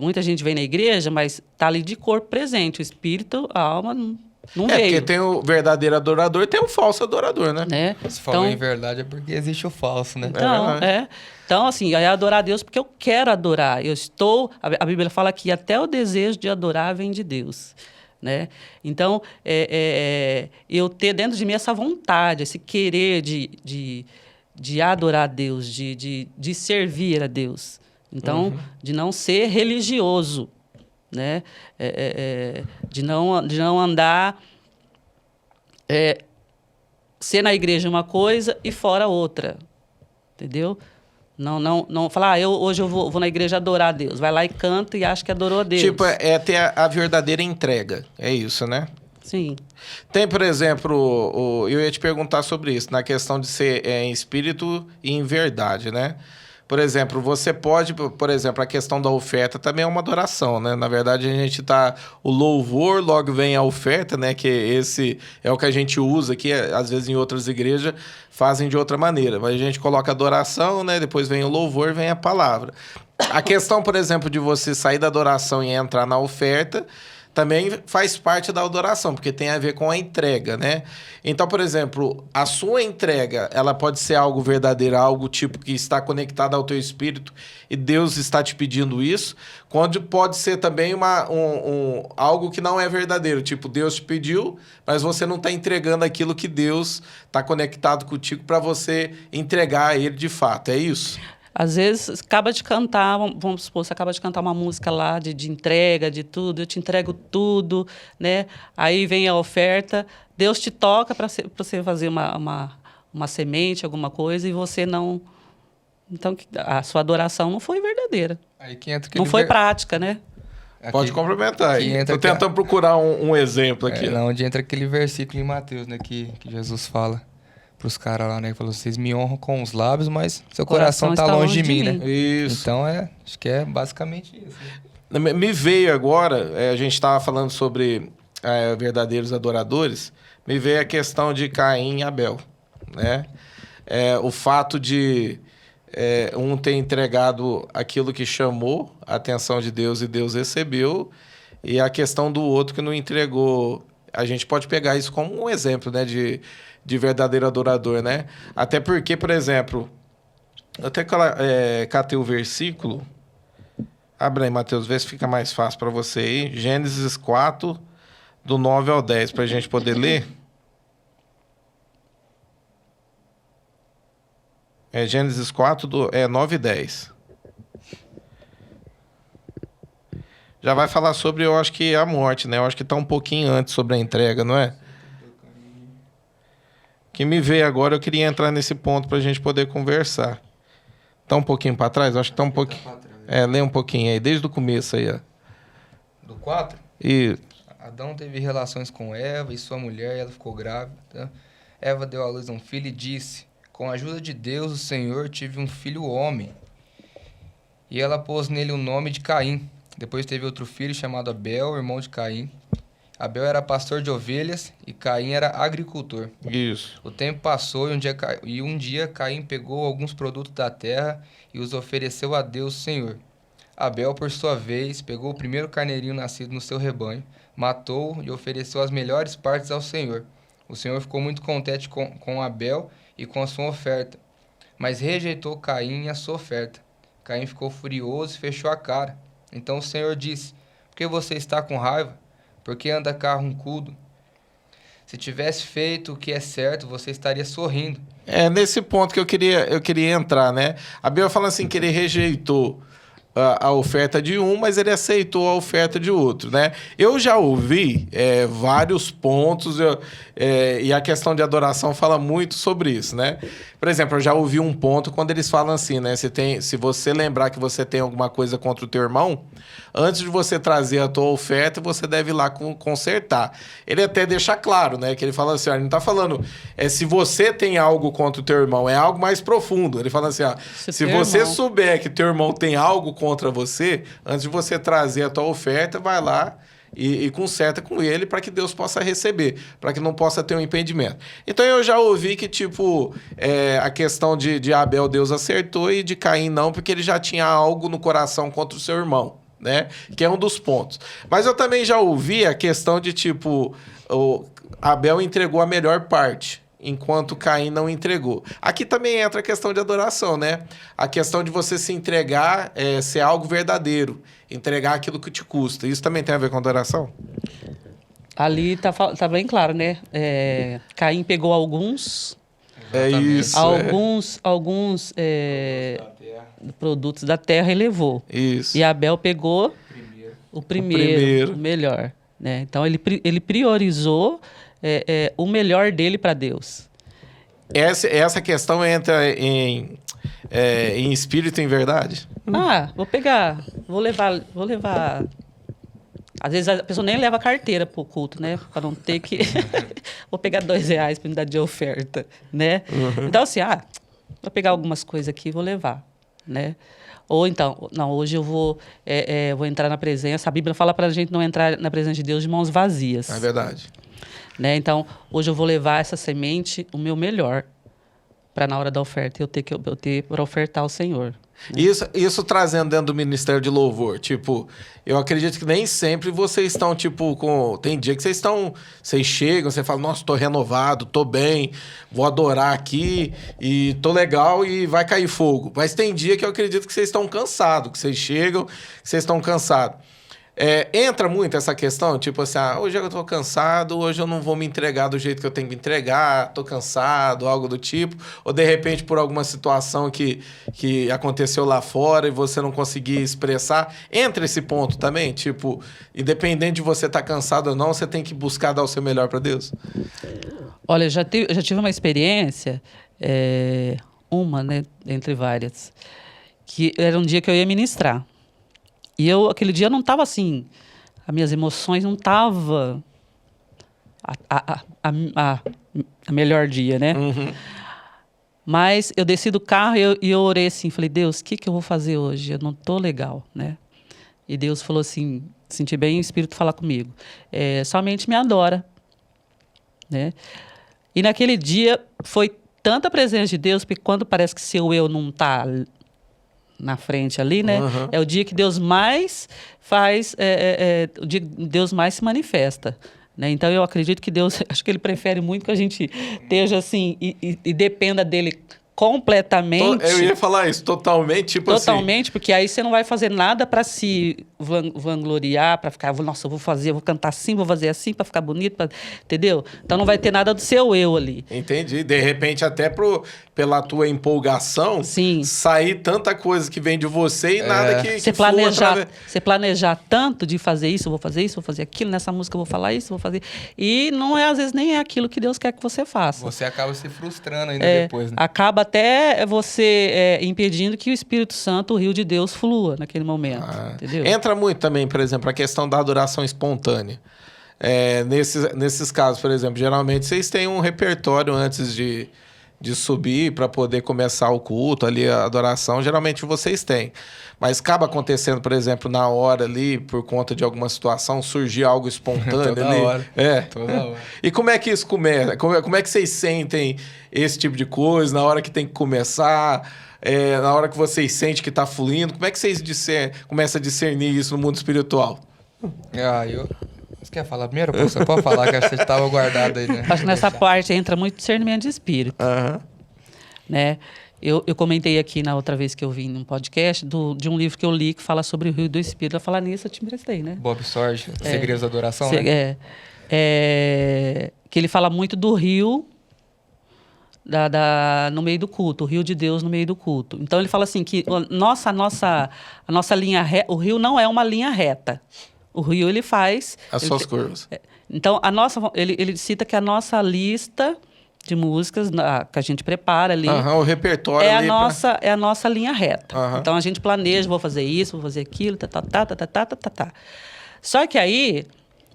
B: muita gente vem na igreja, mas está ali de corpo presente. O espírito, a alma não veio.
A: Porque tem o verdadeiro adorador e tem o falso adorador, né?
C: Se falou em verdade é porque existe o falso, né?
B: Então, assim, é adorar a Deus porque eu quero adorar. A Bíblia fala que até o desejo de adorar vem de Deus. Né? Então, eu ter dentro de mim essa vontade, esse querer de adorar a Deus, de servir a Deus. Então, de não ser religioso, né? De não andar ser na igreja uma coisa e fora outra. Entendeu? Não falar, hoje eu vou na igreja adorar a Deus. Vai lá e canta e acha que adorou a Deus.
A: Tipo, é ter a verdadeira entrega. É isso, né?
B: Sim.
A: Tem, por exemplo, eu ia te perguntar sobre isso, na questão de ser em espírito e em verdade, né? Por exemplo, você pode, por exemplo, a questão da oferta também é uma adoração, né? Na verdade, a gente o louvor, logo vem a oferta, né? Que esse é o que a gente usa aqui, às vezes em outras igrejas fazem de outra maneira, mas a gente coloca a adoração, né? Depois vem o louvor, vem a palavra. A questão, por exemplo, de você sair da adoração e entrar na oferta também faz parte da adoração, porque tem a ver com a entrega, né? Então, por exemplo, a sua entrega, ela pode ser algo verdadeiro, algo tipo que está conectado ao teu espírito e Deus está te pedindo isso, quando pode ser também algo que não é verdadeiro, tipo, Deus te pediu, mas você não está entregando aquilo que Deus está conectado contigo para você entregar a Ele de fato, é isso?
B: Às vezes, acaba de cantar, vamos supor, você acaba de cantar uma música lá de entrega, de tudo, eu te entrego tudo, né? Aí vem a oferta, Deus te toca para você fazer uma semente, alguma coisa, e você não... Então, a sua adoração não foi verdadeira.
C: Aí que entra
B: não foi prática, né?
A: Pode complementar aí. Estou tentando procurar um exemplo aqui.
C: Onde entra aquele versículo em Mateus, né? Que Jesus fala para os caras lá, né? Que falou, vocês me honram com os lábios, mas seu coração está longe de mim, né?
A: Isso.
C: Então, acho que é basicamente isso.
A: Né? Me veio agora, a gente estava falando sobre verdadeiros adoradores, me veio a questão de Caim e Abel, né? O fato de um ter entregado aquilo que chamou a atenção de Deus e Deus recebeu, e a questão do outro que não entregou. A gente pode pegar isso como um exemplo, né, de verdadeiro adorador, né? Até porque, por exemplo, eu até catei o versículo. Abre aí, Mateus, vê se fica mais fácil para você aí. Gênesis 4, do 9 ao 10, para a gente poder ler. Gênesis 4, 9 e 10. Já vai falar sobre, eu acho que a morte, né? Eu acho que está um pouquinho antes sobre a entrega, não é? Que me veio agora, eu queria entrar nesse ponto para a gente poder conversar. Está um pouquinho para trás? Eu acho que está um pouquinho... lê um pouquinho aí, desde o começo aí, ó.
C: Do 4?
A: E
C: Adão teve relações com Eva e sua mulher, e ela ficou grávida. Eva deu à luz a um filho e disse, com a ajuda de Deus, o Senhor, tive um filho homem. E ela pôs nele o nome de Caim. Depois teve outro filho chamado Abel, irmão de Caim. Abel era pastor de ovelhas e Caim era agricultor.
A: isso.
C: O tempo passou e um dia Caim pegou alguns produtos da terra e os ofereceu a Deus, o Senhor. Abel, por sua vez, pegou o primeiro carneirinho nascido no seu rebanho, matou-o e ofereceu as melhores partes ao Senhor. O Senhor ficou muito contente com Abel e com a sua oferta, mas rejeitou Caim e a sua oferta. Caim ficou furioso e fechou a cara. Então o Senhor disse, por que você está com raiva? Por que anda carrancudo? Se tivesse feito o que é certo, você estaria sorrindo.
A: É nesse ponto que eu queria entrar, né? Abel fala assim que ele rejeitou a oferta de um, mas ele aceitou a oferta de outro, né? Eu já ouvi vários pontos, e a questão de adoração fala muito sobre isso, né? Por exemplo, eu já ouvi um ponto quando eles falam assim, né? Se você lembrar que você tem alguma coisa contra o teu irmão, antes de você trazer a tua oferta, você deve ir lá consertar. Ele até deixa claro, né? Que ele fala assim, ó, ele não tá falando se você tem algo contra o teu irmão, é algo mais profundo. Ele fala assim, ó, se você souber que teu irmão tem algo contra você, antes de você trazer a tua oferta, vai lá e conserta com ele para que Deus possa receber, para que não possa ter um impedimento. Então eu já ouvi que, a questão de Abel Deus acertou e de Caim não, porque ele já tinha algo no coração contra o seu irmão, né? Que é um dos pontos. Mas eu também já ouvi a questão de, o Abel entregou a melhor parte, enquanto Caim não entregou. Aqui também entra a questão de adoração, né? A questão de você se entregar, ser algo verdadeiro, entregar aquilo que te custa. Isso também tem a ver com adoração?
B: Ali tá bem claro, né? Caim pegou alguns...
A: isso.
B: Alguns produtos da terra e levou.
A: Isso.
B: E Abel pegou o primeiro, o melhor. Né? Então, ele priorizou o melhor dele para Deus.
A: Essa questão entra em espírito e em verdade?
B: Vou levar. Às vezes a pessoa nem leva carteira pro culto, né? Para não ter que... Vou pegar R$2 para me dar de oferta, né?
A: Uhum.
B: Então, assim, vou pegar algumas coisas aqui e vou levar, né? Ou então, não, hoje eu vou entrar na presença. A Bíblia fala para a gente não entrar na presença de Deus de mãos vazias.
A: É verdade.
B: Né? Então, hoje eu vou levar essa semente, o meu melhor, para na hora da oferta eu ter para ofertar ao Senhor.
A: Isso trazendo dentro do Ministério de Louvor, tipo, eu acredito que nem sempre vocês estão, tipo, tem dia que vocês chegam, você fala, nossa, tô renovado, tô bem, vou adorar aqui, e tô legal e vai cair fogo. Mas tem dia que eu acredito que vocês estão cansados, que vocês chegam, que vocês estão cansados. Entra muito essa questão, tipo assim, hoje eu tô cansado, hoje eu não vou me entregar do jeito que eu tenho que me entregar, tô cansado, algo do tipo, ou de repente por alguma situação que aconteceu lá fora e você não conseguir expressar, entra esse ponto também, tipo, independente de você estar cansado ou não, você tem que buscar dar o seu melhor para Deus.
B: Olha, eu já tive uma experiência, né, entre várias, que era um dia que eu ia ministrar. E aquele dia, não estava assim, as minhas emoções não estavam a melhor dia, né?
A: Uhum.
B: Mas eu desci do carro e eu orei assim, falei, Deus, o que eu vou fazer hoje? Eu não estou legal, né? E Deus falou assim, senti bem o Espírito falar comigo, somente me adora, né? E naquele dia foi tanta presença de Deus, porque quando parece que seu eu não está na frente ali, né?
A: Uhum.
B: É o dia que Deus mais faz, o dia que Deus mais se manifesta, né? Então eu acredito que Deus, acho que Ele prefere muito que a gente esteja assim e dependa dele completamente.
A: Eu ia falar isso, totalmente, tipo
B: totalmente, porque aí você não vai fazer nada para se vangloriar, para ficar, nossa, eu vou cantar assim, vou fazer assim para ficar bonito, entendeu? Então não vai ter nada do seu eu ali.
A: Entendi. De repente, até pela tua empolgação,
B: Sim.
A: sair tanta coisa que vem de você e nada que
B: Você planejar tanto de fazer isso, vou fazer aquilo, nessa música eu vou falar isso, vou fazer... E não às vezes nem é aquilo que Deus quer que você faça.
C: Você acaba se frustrando ainda depois, né?
B: Acaba até você impedindo que o Espírito Santo, o rio de Deus, flua naquele momento, entendeu?
A: Entra muito também, por exemplo, a questão da adoração espontânea. Nesses casos, por exemplo, geralmente vocês têm um repertório antes de subir para poder começar o culto, ali a adoração, geralmente vocês têm. Mas acaba acontecendo, por exemplo, na hora ali, por conta de alguma situação, surgir algo espontâneo
C: Toda
A: ali.
C: hora. Toda hora.
A: E como é que isso começa? Como é que vocês sentem esse tipo de coisa na hora que tem que começar? Na hora que vocês sentem que está fluindo? Como é que vocês começam a discernir isso no mundo espiritual?
C: Você quer falar primeiro? Você pode falar, que você estava guardado aí, né?
B: Acho que nessa parte entra muito discernimento de espírito.
A: Uhum.
B: Né? Eu comentei aqui na outra vez que eu vim num podcast de um livro que eu li que fala sobre o rio do Espírito. Eu falar nisso, eu te emprestei, né?
C: Bob Sorge, Segredos da Adoração, né?
B: Que ele fala muito do rio no meio do culto, o rio de Deus no meio do culto. Então ele fala assim que a nossa linha reta, o rio não é uma linha reta. O rio ele faz
A: as suas curvas.
B: Então ele cita que a nossa lista de músicas que a gente prepara ali,
A: o repertório
B: é a nossa linha reta.
A: Uhum.
B: Então a gente planeja, vou fazer isso, vou fazer aquilo, tá. Só que aí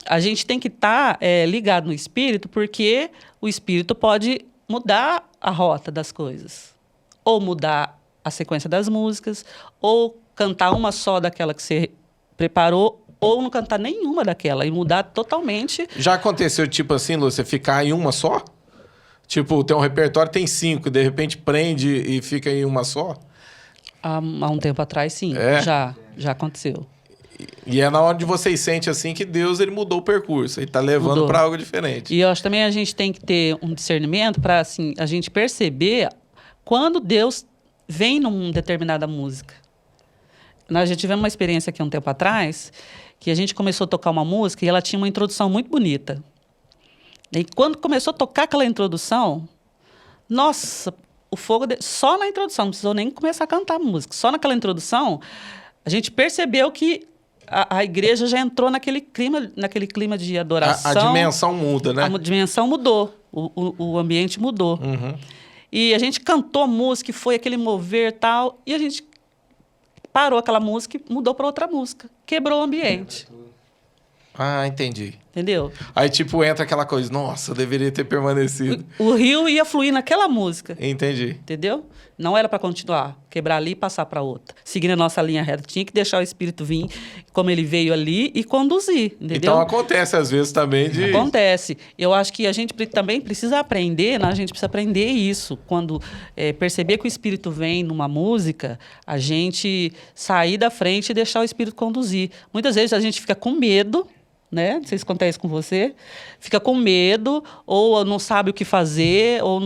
B: a gente tem que estar ligado no Espírito, porque o Espírito pode mudar a rota das coisas, ou mudar a sequência das músicas, ou cantar uma só daquela que você preparou, ou não cantar nenhuma daquela e mudar totalmente.
A: Já aconteceu, tipo assim, Lúcia, ficar em uma só? Tipo, tem um repertório, tem 5, e de repente prende e fica em uma só?
B: Há um tempo atrás, sim. Já aconteceu.
A: E é na hora de vocês sentem assim que Deus ele mudou o percurso. Ele está levando para algo diferente.
B: E eu acho também a gente tem que ter um discernimento para assim, a gente perceber quando Deus vem numa determinada música. Nós já tivemos uma experiência aqui um tempo atrás que a gente começou a tocar uma música e ela tinha uma introdução muito bonita. E quando começou a tocar aquela introdução, nossa, o fogo... Só na introdução, não precisou nem começar a cantar a música. Só naquela introdução, a gente percebeu que a igreja já entrou naquele clima de adoração.
A: A dimensão muda, né?
B: A dimensão mudou, o ambiente mudou.
A: Uhum.
B: E a gente cantou a música, e foi aquele mover e tal, e a gente parou aquela música e mudou para outra música. Quebrou o ambiente.
A: Ah, entendi.
B: Entendeu?
A: Aí, tipo, entra aquela coisa, nossa, eu deveria ter permanecido.
B: O rio ia fluir naquela música.
A: Entendi.
B: Entendeu? Não era para continuar, quebrar ali e passar para outra. Seguindo a nossa linha reta. Tinha que deixar o Espírito vir como ele veio ali e conduzir, entendeu?
A: Então acontece às vezes também de...
B: Acontece. Eu acho que a gente também precisa aprender, né? A gente precisa aprender isso. Quando perceber que o Espírito vem numa música, a gente sair da frente e deixar o Espírito conduzir. Muitas vezes a gente fica com medo, né? Não sei se acontece com você. Fica com medo, ou não sabe o que fazer, ou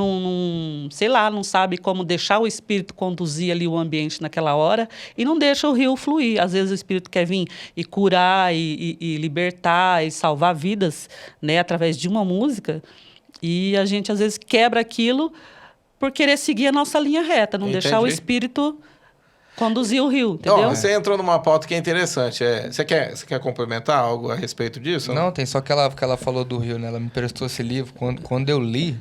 B: sei lá, não sabe como deixar o Espírito conduzir ali o ambiente naquela hora, e não deixa o rio fluir. Às vezes o Espírito quer vir e curar, e libertar, e salvar vidas, né? Através de uma música, e a gente às vezes quebra aquilo por querer seguir a nossa linha reta, não deixar o Espírito conduzir o rio, entendeu?
A: Você entrou numa pauta que é interessante. Você quer complementar algo a respeito disso?
C: Não, tem só que ela falou do rio, né? Ela me emprestou esse livro. Quando eu li,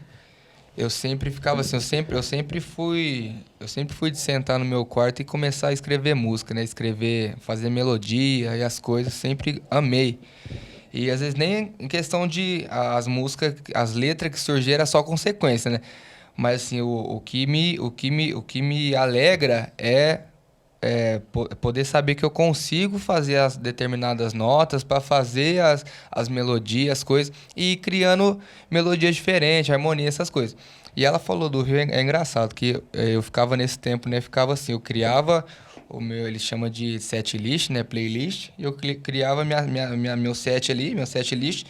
C: eu sempre ficava assim, eu sempre fui de sentar no meu quarto e começar a escrever música, né? Escrever, fazer melodia e as coisas, sempre amei. E às vezes nem em questão de as músicas, as letras que surgiram era só consequência, né? Mas assim, o que me alegra é poder saber que eu consigo fazer as determinadas notas para fazer as melodias, as coisas, e ir criando melodias diferentes, harmonia, essas coisas. E ela falou do rio, é engraçado, que eu ficava nesse tempo, né? Ficava assim, eu criava o meu, ele chama de set list, né? Playlist, e eu criava meu set ali, meu set list.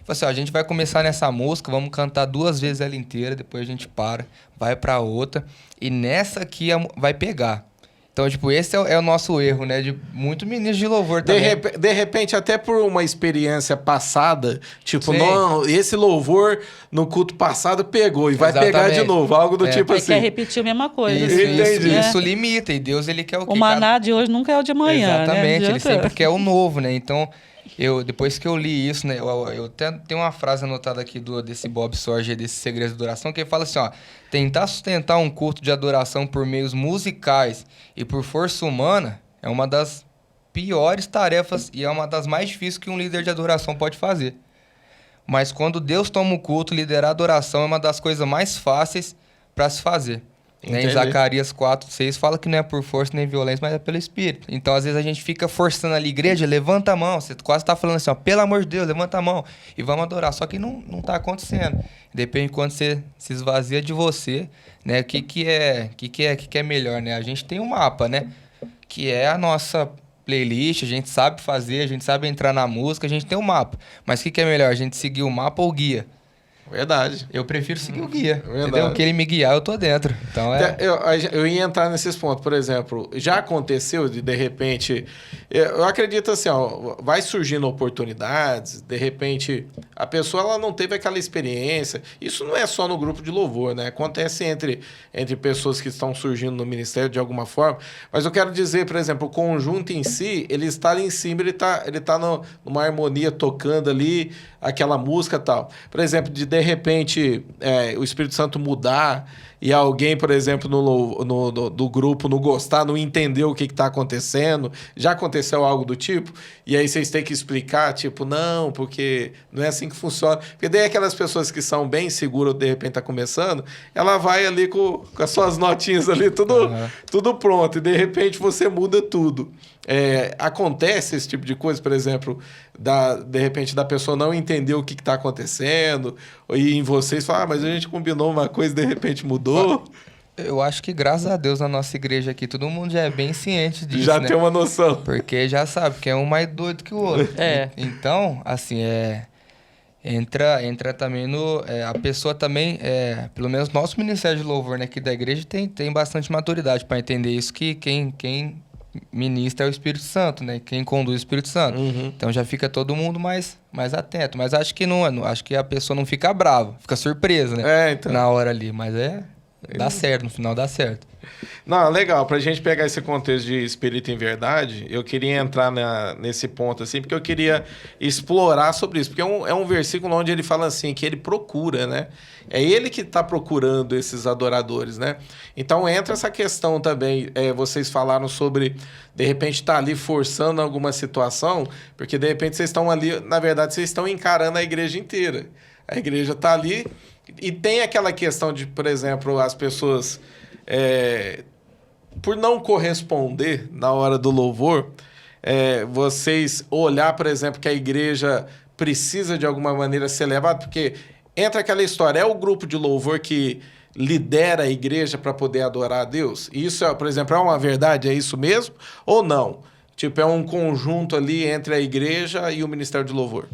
C: Falei assim, ó, a gente vai começar nessa música, vamos cantar 2 vezes ela inteira, depois a gente vai para outra, e nessa aqui vai pegar. Então, tipo, esse é o nosso erro, né? De muito ministro de louvor também.
A: De repente, até por uma experiência passada, tipo, não, esse louvor no culto passado pegou e vai pegar de novo, algo do tipo assim.
B: Quer repetir a mesma coisa.
A: Isso
C: limita, e Deus, ele quer o quê?
B: O maná de hoje nunca é o de amanhã,
C: exatamente,
B: né?
C: Ele sempre quer o novo, né? Então, depois que eu li isso, né? Eu até tenho uma frase anotada aqui desse Bob Sorge, desse Segredos de Adoração, que ele fala assim, ó: tentar sustentar um culto de adoração por meios musicais e por força humana é uma das piores tarefas e é uma das mais difíceis que um líder de adoração pode fazer. Mas quando Deus toma o culto, liderar a adoração é uma das coisas mais fáceis para se fazer. Né? Em Zacarias 4:6 fala que não é por força nem violência, mas é pelo Espírito. Então, às vezes, a gente fica forçando ali, igreja, levanta a mão. Você quase está falando assim, ó, pelo amor de Deus, levanta a mão e vamos adorar. Só que não está acontecendo. Depende de quando você se esvazia de você, né? O que é melhor, né? A gente tem um mapa, né? Que é a nossa playlist, a gente sabe fazer, a gente sabe entrar na música, a gente tem um mapa. Mas o que é melhor, a gente seguir o mapa ou o guia?
A: Verdade.
C: Eu prefiro seguir o guia. Entendeu? O que ele me guiar, eu tô dentro. Então
A: eu ia entrar nesses pontos. Por exemplo, já aconteceu de repente... Eu acredito assim, ó, vai surgindo oportunidades, de repente a pessoa ela não teve aquela experiência. Isso não é só no grupo de louvor, né? Acontece entre pessoas que estão surgindo no ministério de alguma forma. Mas eu quero dizer, por exemplo, o conjunto em si, ele está ali em cima, ele tá numa harmonia tocando ali aquela música e tal. Por exemplo, de repente o Espírito Santo mudar e alguém, por exemplo, do grupo não gostar, não entender o que está acontecendo. Já aconteceu algo do tipo? E aí vocês têm que explicar, tipo, não, porque não é assim que funciona. Porque daí aquelas pessoas que são bem seguras, de repente está começando, ela vai ali com as suas notinhas ali, tudo pronto. E de repente você muda tudo. Acontece esse tipo de coisa, por exemplo, de repente da pessoa não entender o que está acontecendo, e em vocês falar, mas a gente combinou uma coisa e de repente mudou.
C: Eu acho que, graças a Deus, na nossa igreja aqui, todo mundo já é bem ciente disso,
A: já
C: né?
A: tem uma noção.
C: Porque já sabe que é um mais doido que o outro. Então, assim, entra também a pessoa também, pelo menos nosso ministério de louvor, né, aqui da igreja, tem bastante maturidade para entender isso, que quem ministra é o Espírito Santo, né? Quem conduz é o Espírito Santo.
A: Uhum.
C: Então já fica todo mundo mais atento. Mas acho que acho que a pessoa não fica brava, fica surpresa, né?
A: Então.
C: Na hora ali, mas Dá certo, no final dá certo.
A: Não, legal. Pra gente pegar esse contexto de espírito em verdade, eu queria entrar nesse ponto, assim, porque eu queria explorar sobre isso. Porque é um versículo onde ele fala assim, que ele procura, né? É ele que está procurando esses adoradores, né? Então entra essa questão também. Vocês falaram sobre, de repente, estar ali forçando alguma situação, porque de repente vocês estão ali, na verdade, vocês estão encarando a igreja inteira. A igreja está ali e tem aquela questão de, por exemplo, as pessoas... por não corresponder na hora do louvor, vocês olhar, por exemplo, que a igreja precisa de alguma maneira ser levada, porque entra aquela história, é o grupo de louvor que lidera a igreja para poder adorar a Deus? Isso, por exemplo, é uma verdade? É isso mesmo? Ou não? Tipo, é um conjunto ali entre a igreja e o Ministério de Louvor?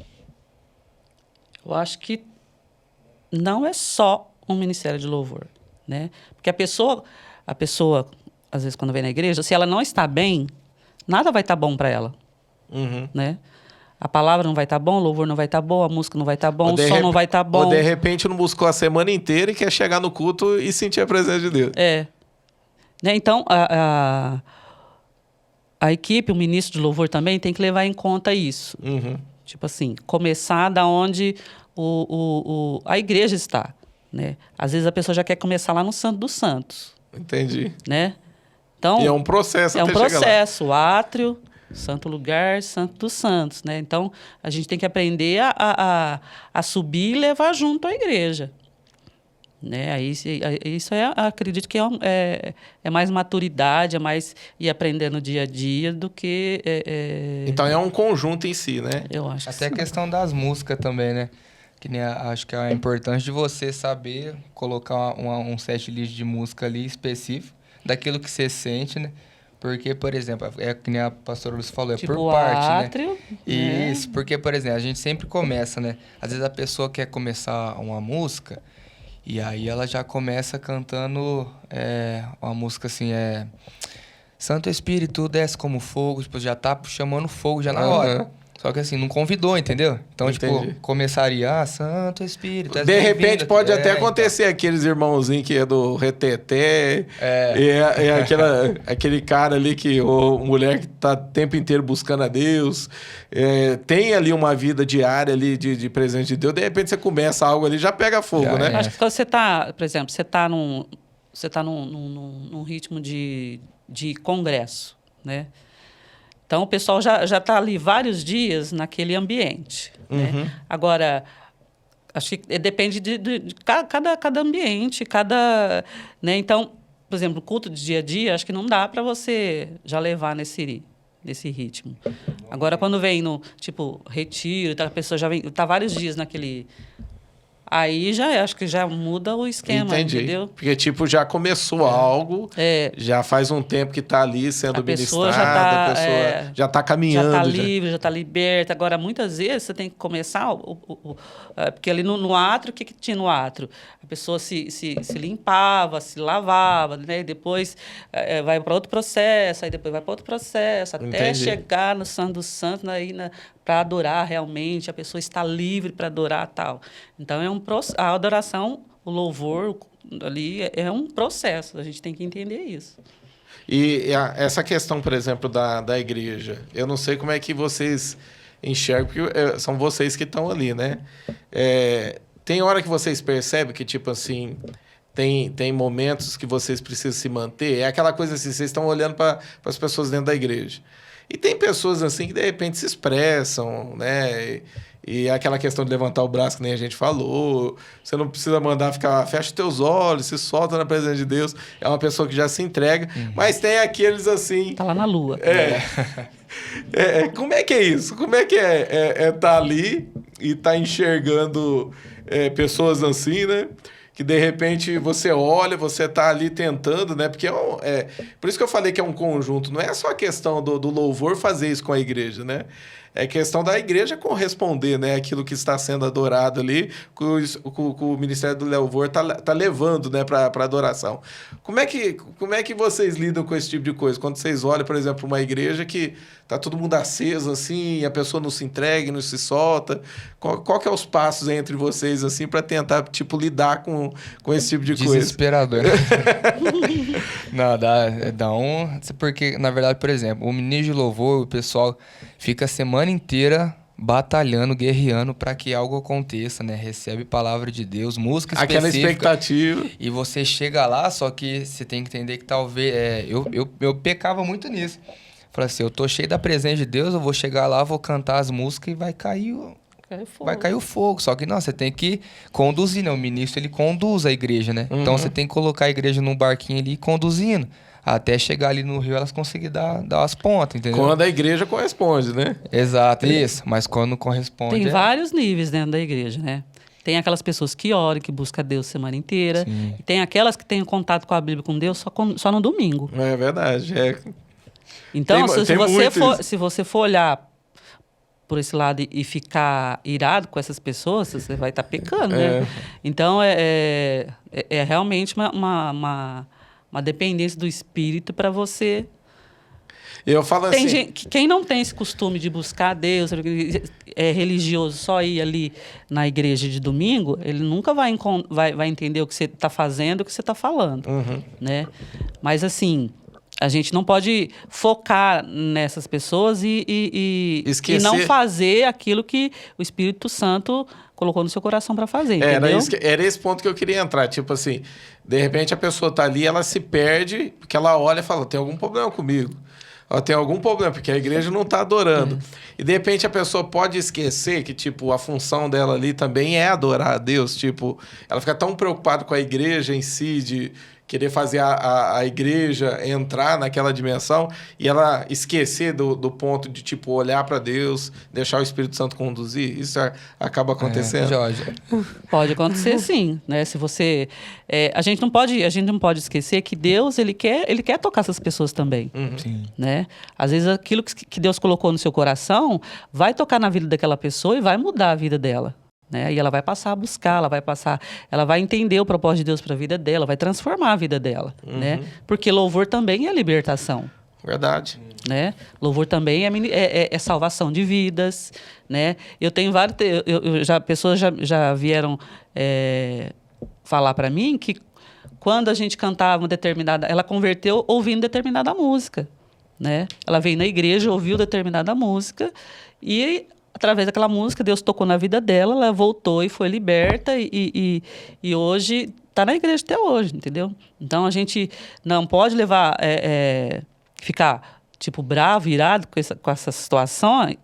B: Eu acho que não é só um ministério de louvor, né? Porque a pessoa, às vezes, quando vem na igreja, se ela não está bem, nada vai estar bom para ela, né? A palavra não vai estar bom, o louvor não vai estar bom, a música não vai estar bom, o som não vai estar bom.
A: Ou de repente não buscou a semana inteira e quer chegar no culto e sentir a presença de Deus.
B: Né? Então, a equipe, o ministro de louvor também tem que levar em conta isso. Tipo assim, começar da onde a igreja está, né? Às vezes a pessoa já quer começar lá no Santo dos Santos.
A: Entendi.
B: Né? Então,
A: e é um processo até chegar lá.
B: É um processo, o átrio, santo lugar, Santo dos Santos, né? Então, a gente tem que aprender a subir e levar junto a igreja. Né? Aí, isso acredito que é mais maturidade, é mais ir aprendendo no dia a dia do que...
A: Então, é um conjunto em si, né?
B: Eu acho
C: Até
B: que
C: a questão das músicas também, né? Que nem acho que é importante de você saber colocar um set list de música ali específico, daquilo que você sente, né? Porque, por exemplo, que nem a pastora Lúcia falou,
B: tipo
C: por parte,
B: átrio,
C: né? Isso, porque, por exemplo, a gente sempre começa, né? Às vezes a pessoa quer começar uma música e aí ela já começa cantando uma música assim, Santo Espírito desce como fogo, tipo, já tá chamando fogo já na hora. Só que assim, não convidou, entendeu? Então,
A: Entendi.
C: tipo, começaria, Santo Espírito...
A: De repente pode até acontecer aqueles irmãozinhos que é do reteté, aquele cara ali mulher que tá o tempo inteiro buscando a Deus, tem ali uma vida diária ali de presença de Deus, de repente você começa algo ali, já pega fogo, né?
B: Acho que quando você tá, por exemplo, você tá num ritmo de congresso, né? Então, o pessoal já está ali vários dias naquele ambiente. Né? Agora, acho que depende de cada ambiente, né? Então, por exemplo, o culto de dia a dia, acho que não dá para você já levar nesse ritmo. Agora, quando vem no, tipo, retiro, a pessoa já vem, está vários dias naquele... Aí acho que já muda o esquema,
A: Entendi.
B: Entendeu?
A: Porque, tipo, já começou algo, já faz um tempo que está ali sendo ministrado, a pessoa já está caminhando.
B: Já está livre, já está liberta. Agora, muitas vezes, você tem que começar... porque ali no átrio, o que tinha no átrio? A pessoa se limpava, se lavava, né? E depois vai para outro processo, aí depois vai para outro processo, até chegar no Santo dos Santos, para adorar realmente, a pessoa está livre para adorar tal. Então, a adoração, o louvor ali é um processo, a gente tem que entender isso.
A: E essa questão, por exemplo, da igreja, eu não sei como é que vocês enxergam, porque são vocês que estão ali, né? Tem hora que vocês percebem que, tipo assim, tem momentos que vocês precisam se manter, é aquela coisa assim, vocês estão olhando para as pessoas dentro da igreja. E tem pessoas assim que de repente se expressam, né? E aquela questão de levantar o braço que nem a gente falou. Você não precisa mandar fecha teus olhos, se solta na presença de Deus. É uma pessoa que já se entrega. Mas tem aqueles assim...
B: Tá lá na lua.
A: Como é que é isso? Como é que é tá ali e tá enxergando pessoas assim, né? Que de repente você olha, você está ali tentando, né? Porque por isso que eu falei que é um conjunto. Não é só a questão do louvor fazer isso com a igreja, né? É questão da igreja corresponder, né? Aquilo que está sendo adorado ali, que o Ministério do Louvor tá levando, né? Para adoração. Como é que vocês lidam com esse tipo de coisa? Quando vocês olham, por exemplo, uma igreja que tá todo mundo aceso, assim, e a pessoa não se entrega, não se solta. Qual que é os passos entre vocês, assim, para tentar, tipo, lidar com esse tipo de coisa?
C: Desesperador. Não, dá um... Porque, na verdade, por exemplo, o ministro de louvor, o pessoal fica a semana inteira batalhando, guerreando para que algo aconteça, né? Recebe palavra de Deus, música específica.
A: Aquela expectativa.
C: E você chega lá, só que você tem que entender que talvez... eu pecava muito nisso. Falei assim, eu tô cheio da presença de Deus, eu vou chegar lá, vou cantar as músicas e vai cair o fogo. Só que não, você tem que conduzir, né? O ministro, ele conduz a igreja, né?
A: Uhum.
C: Então, você tem que colocar a igreja num barquinho ali conduzindo. Até chegar ali no rio, elas conseguirem dar as pontas, entendeu?
A: Quando a igreja corresponde, né?
C: Exato, isso. Mas quando não corresponde...
B: Tem vários níveis dentro da igreja, né? Tem aquelas pessoas que oram, que buscam Deus a semana inteira.
C: Sim.
B: E tem aquelas que têm contato com a Bíblia, com Deus, só no domingo.
A: É verdade,
B: Então,
A: tem
B: se você for olhar por esse lado e ficar irado com essas pessoas, você vai estar pecando, né? Então, é realmente uma dependência do Espírito para você...
A: Eu falo assim...
B: Quem não tem esse costume de buscar Deus, é religioso, só ir ali na igreja de domingo, ele nunca vai entender o que você está fazendo, o que você está falando, né? Mas, assim... A gente não pode focar nessas pessoas e não fazer aquilo que o Espírito Santo colocou no seu coração para fazer, entendeu?
A: Era esse ponto que eu queria entrar. Tipo assim, de repente a pessoa tá ali, ela se perde, porque ela olha e fala, tem algum problema comigo. Tem algum problema, porque a igreja não está adorando. E, de repente, a pessoa pode esquecer que, tipo, a função dela ali também é adorar a Deus. Tipo, ela fica tão preocupada com a igreja em si, de querer fazer a igreja entrar naquela dimensão e ela esquecer do ponto de, tipo, olhar para Deus, deixar o Espírito Santo conduzir. Isso acaba acontecendo.
C: Jorge.
B: Pode acontecer, sim, né? Se você... a gente não pode esquecer que Deus, ele quer tocar essas pessoas também.
C: Sim.
B: Né? Às vezes, aquilo que Deus colocou no seu coração vai tocar na vida daquela pessoa e vai mudar a vida dela. Né? E ela vai passar a buscar, ela vai entender o propósito de Deus para a vida dela, vai transformar a vida dela, né? Porque louvor também é libertação.
A: Verdade.
B: Né? Louvor também é salvação de vidas, né? Eu tenho vários, pessoas já vieram falar para mim que quando a gente cantava uma determinada, ela converteu ouvindo determinada música, né? Ela veio na igreja, ouviu determinada música e através daquela música, Deus tocou na vida dela, ela voltou e foi liberta e hoje está na igreja até hoje, entendeu? Então, a gente não pode ficar, tipo, bravo, irado com essa situação.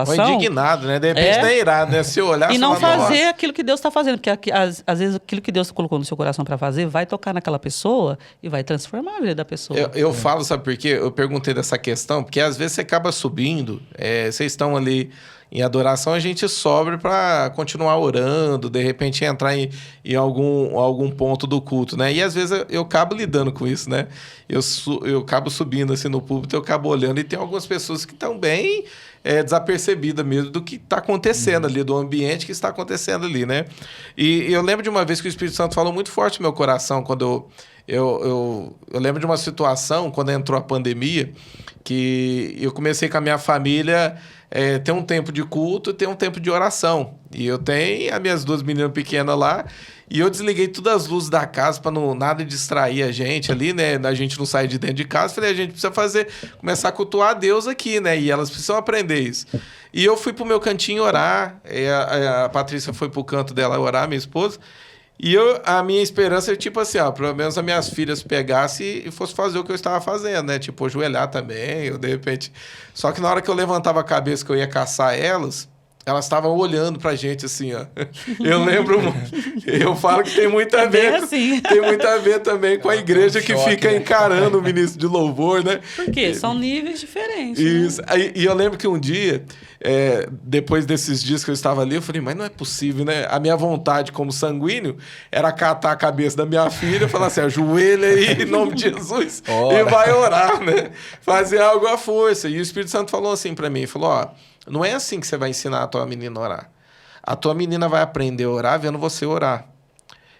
A: Ou indignado, né? De repente tá irado, né? Se olhar...
B: E não fazer aquilo que Deus está fazendo, porque às vezes aquilo que Deus colocou no seu coração para fazer vai tocar naquela pessoa e vai transformar a vida da pessoa.
A: Eu falo, sabe por quê? Eu perguntei dessa questão, porque às vezes você acaba subindo, vocês estão ali em adoração, a gente sobe para continuar orando, de repente entrar em algum ponto do culto, né? E às vezes eu acabo lidando com isso, né? Eu acabo subindo assim no púlpito, eu acabo olhando e tem algumas pessoas que estão bem desapercebidas mesmo do que está acontecendo ali, do ambiente que está acontecendo ali, né? E eu lembro de uma vez que o Espírito Santo falou muito forte no meu coração, quando eu lembro de uma situação, quando entrou a pandemia, que eu comecei com a minha família... ter um tempo de culto e ter um tempo de oração. E eu tenho as minhas duas meninas pequenas lá, e eu desliguei todas as luzes da casa para não nada distrair a gente ali, né? A gente não sair de dentro de casa. Falei, a gente precisa começar a cultuar a Deus aqui, né? E elas precisam aprender isso. E eu fui pro meu cantinho orar, a Patrícia foi pro canto dela orar, minha esposa, e a minha esperança é tipo assim, pelo menos as minhas filhas pegassem e fossem fazer o que eu estava fazendo, né? Tipo, ajoelhar também, ou de repente... Só que na hora que eu levantava a cabeça que eu ia caçar elas estavam olhando pra gente assim, ó. Eu lembro... Eu falo que tem muito a ver...
B: Assim.
A: Tem muito a ver também com a igreja que fica encarando o ministro de louvor, né?
B: Porque são níveis diferentes.
A: Isso.
B: Né?
A: E eu lembro que um dia... depois desses dias que eu estava ali, eu falei, mas não é possível, né? A minha vontade como sanguíneo era catar a cabeça da minha filha e falar assim, ajoelha aí em nome de Jesus e vai orar, né? Fazer algo à força. E o Espírito Santo falou assim para mim, falou, Não é assim que você vai ensinar a tua menina a orar. A tua menina vai aprender a orar vendo você orar.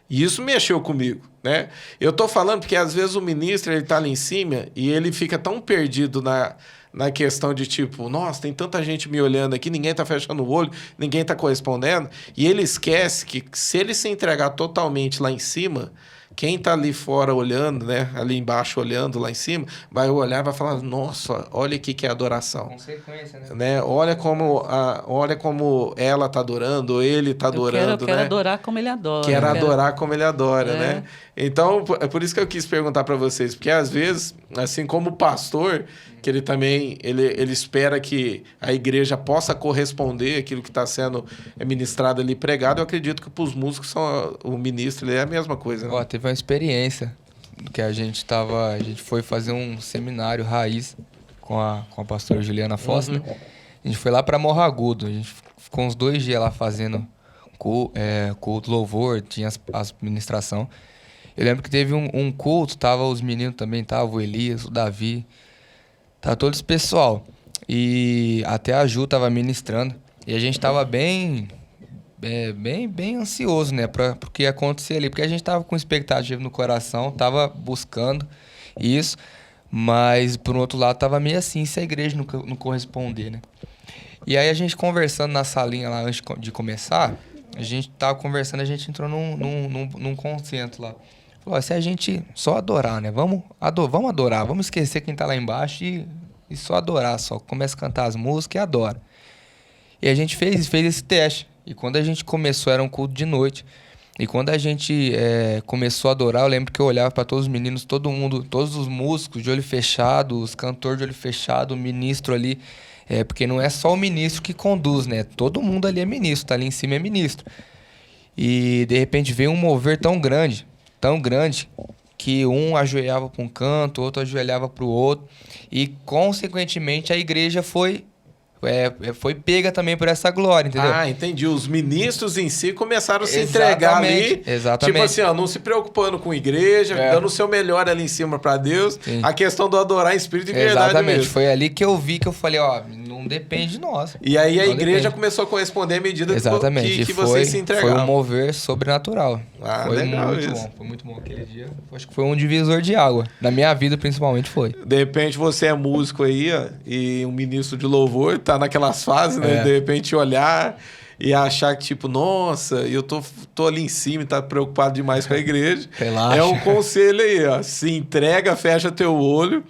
A: E isso mexeu comigo, né? Eu tô falando porque às vezes o ministro, ele tá ali em cima e ele fica tão perdido na questão de tipo, nossa, tem tanta gente me olhando aqui, ninguém tá fechando o olho, ninguém tá correspondendo, e ele esquece que se ele se entregar totalmente lá em cima, quem tá ali fora olhando, né, ali embaixo olhando lá em cima, vai olhar e vai falar, nossa, olha aqui que é adoração.
C: Consequência,
A: Né? Olha como ela tá adorando, ou ele tá adorando,
B: Eu quero
A: né?
B: adorar como ele adora.
A: Quero adorar como ele adora,
B: É.
A: né? Então, é por isso que eu quis perguntar para vocês, porque às vezes, assim como o pastor, que ele também ele espera que a igreja possa corresponder àquilo que está sendo ministrado ali, pregado, eu acredito que para os músicos, o ministro ele é a mesma coisa, né?
C: Ó, teve uma experiência que a gente foi fazer um seminário raiz com a pastora Juliana Foster. A gente foi lá para Morro Agudo, a gente ficou uns 2 dias lá fazendo culto, louvor, tinha as ministração. Eu lembro que teve um culto, tava os meninos também, tava o Elias, o Davi, tava todo esse pessoal. E até a Ju tava ministrando. E a gente tava bem ansioso, né, para o que ia acontecer ali. Porque a gente tava com expectativa no coração, tava buscando isso. Mas, por outro lado, tava meio assim, se a igreja não corresponder, né. E aí a gente conversando na salinha lá antes de começar, a gente tava conversando, a gente entrou num consenso lá. Falou, se a gente só adorar, né? Vamos adorar, vamos esquecer quem tá lá embaixo e só adorar, só começa a cantar as músicas e adora. E a gente fez esse teste. E quando a gente começou, era um culto de noite. E quando a gente começou a adorar, eu lembro que eu olhava para todos os meninos, todo mundo, todos os músicos de olho fechado, os cantores de olho fechado, o ministro ali. Porque não é só o ministro que conduz, né? Todo mundo ali é ministro, tá ali em cima é ministro. E de repente veio um mover tão grande, que um ajoelhava para um canto, outro ajoelhava para o outro. E, consequentemente, a igreja foi pega também por essa glória, entendeu?
A: Ah, entendi. Os ministros em si começaram a se entregar ali.
C: Exatamente.
A: Tipo assim, ó, não se preocupando com a igreja, dando o seu melhor ali em cima para Deus.
C: Sim.
A: A questão do adorar em espírito e verdade
C: Exatamente.
A: mesmo.
C: Foi ali que eu vi, que eu falei, ó, não depende de nós.
A: E aí a
C: Não
A: igreja
C: depende.
A: começou a corresponder à medida
C: Exatamente.
A: que vocês se entregaram.
C: Foi um mover sobrenatural.
A: Ah,
C: foi
A: legal
C: muito
A: isso.
C: bom. Foi muito bom aquele dia. Acho que foi um divisor de água. Na minha vida, principalmente, foi.
A: De repente você é músico aí, ó, e um ministro de louvor, tá naquelas fases, né? De repente olhar e achar que, tipo, nossa, eu tô ali em cima e tá preocupado demais com a igreja.
C: Relaxa.
A: É um conselho aí, ó. Se entrega, fecha teu olho,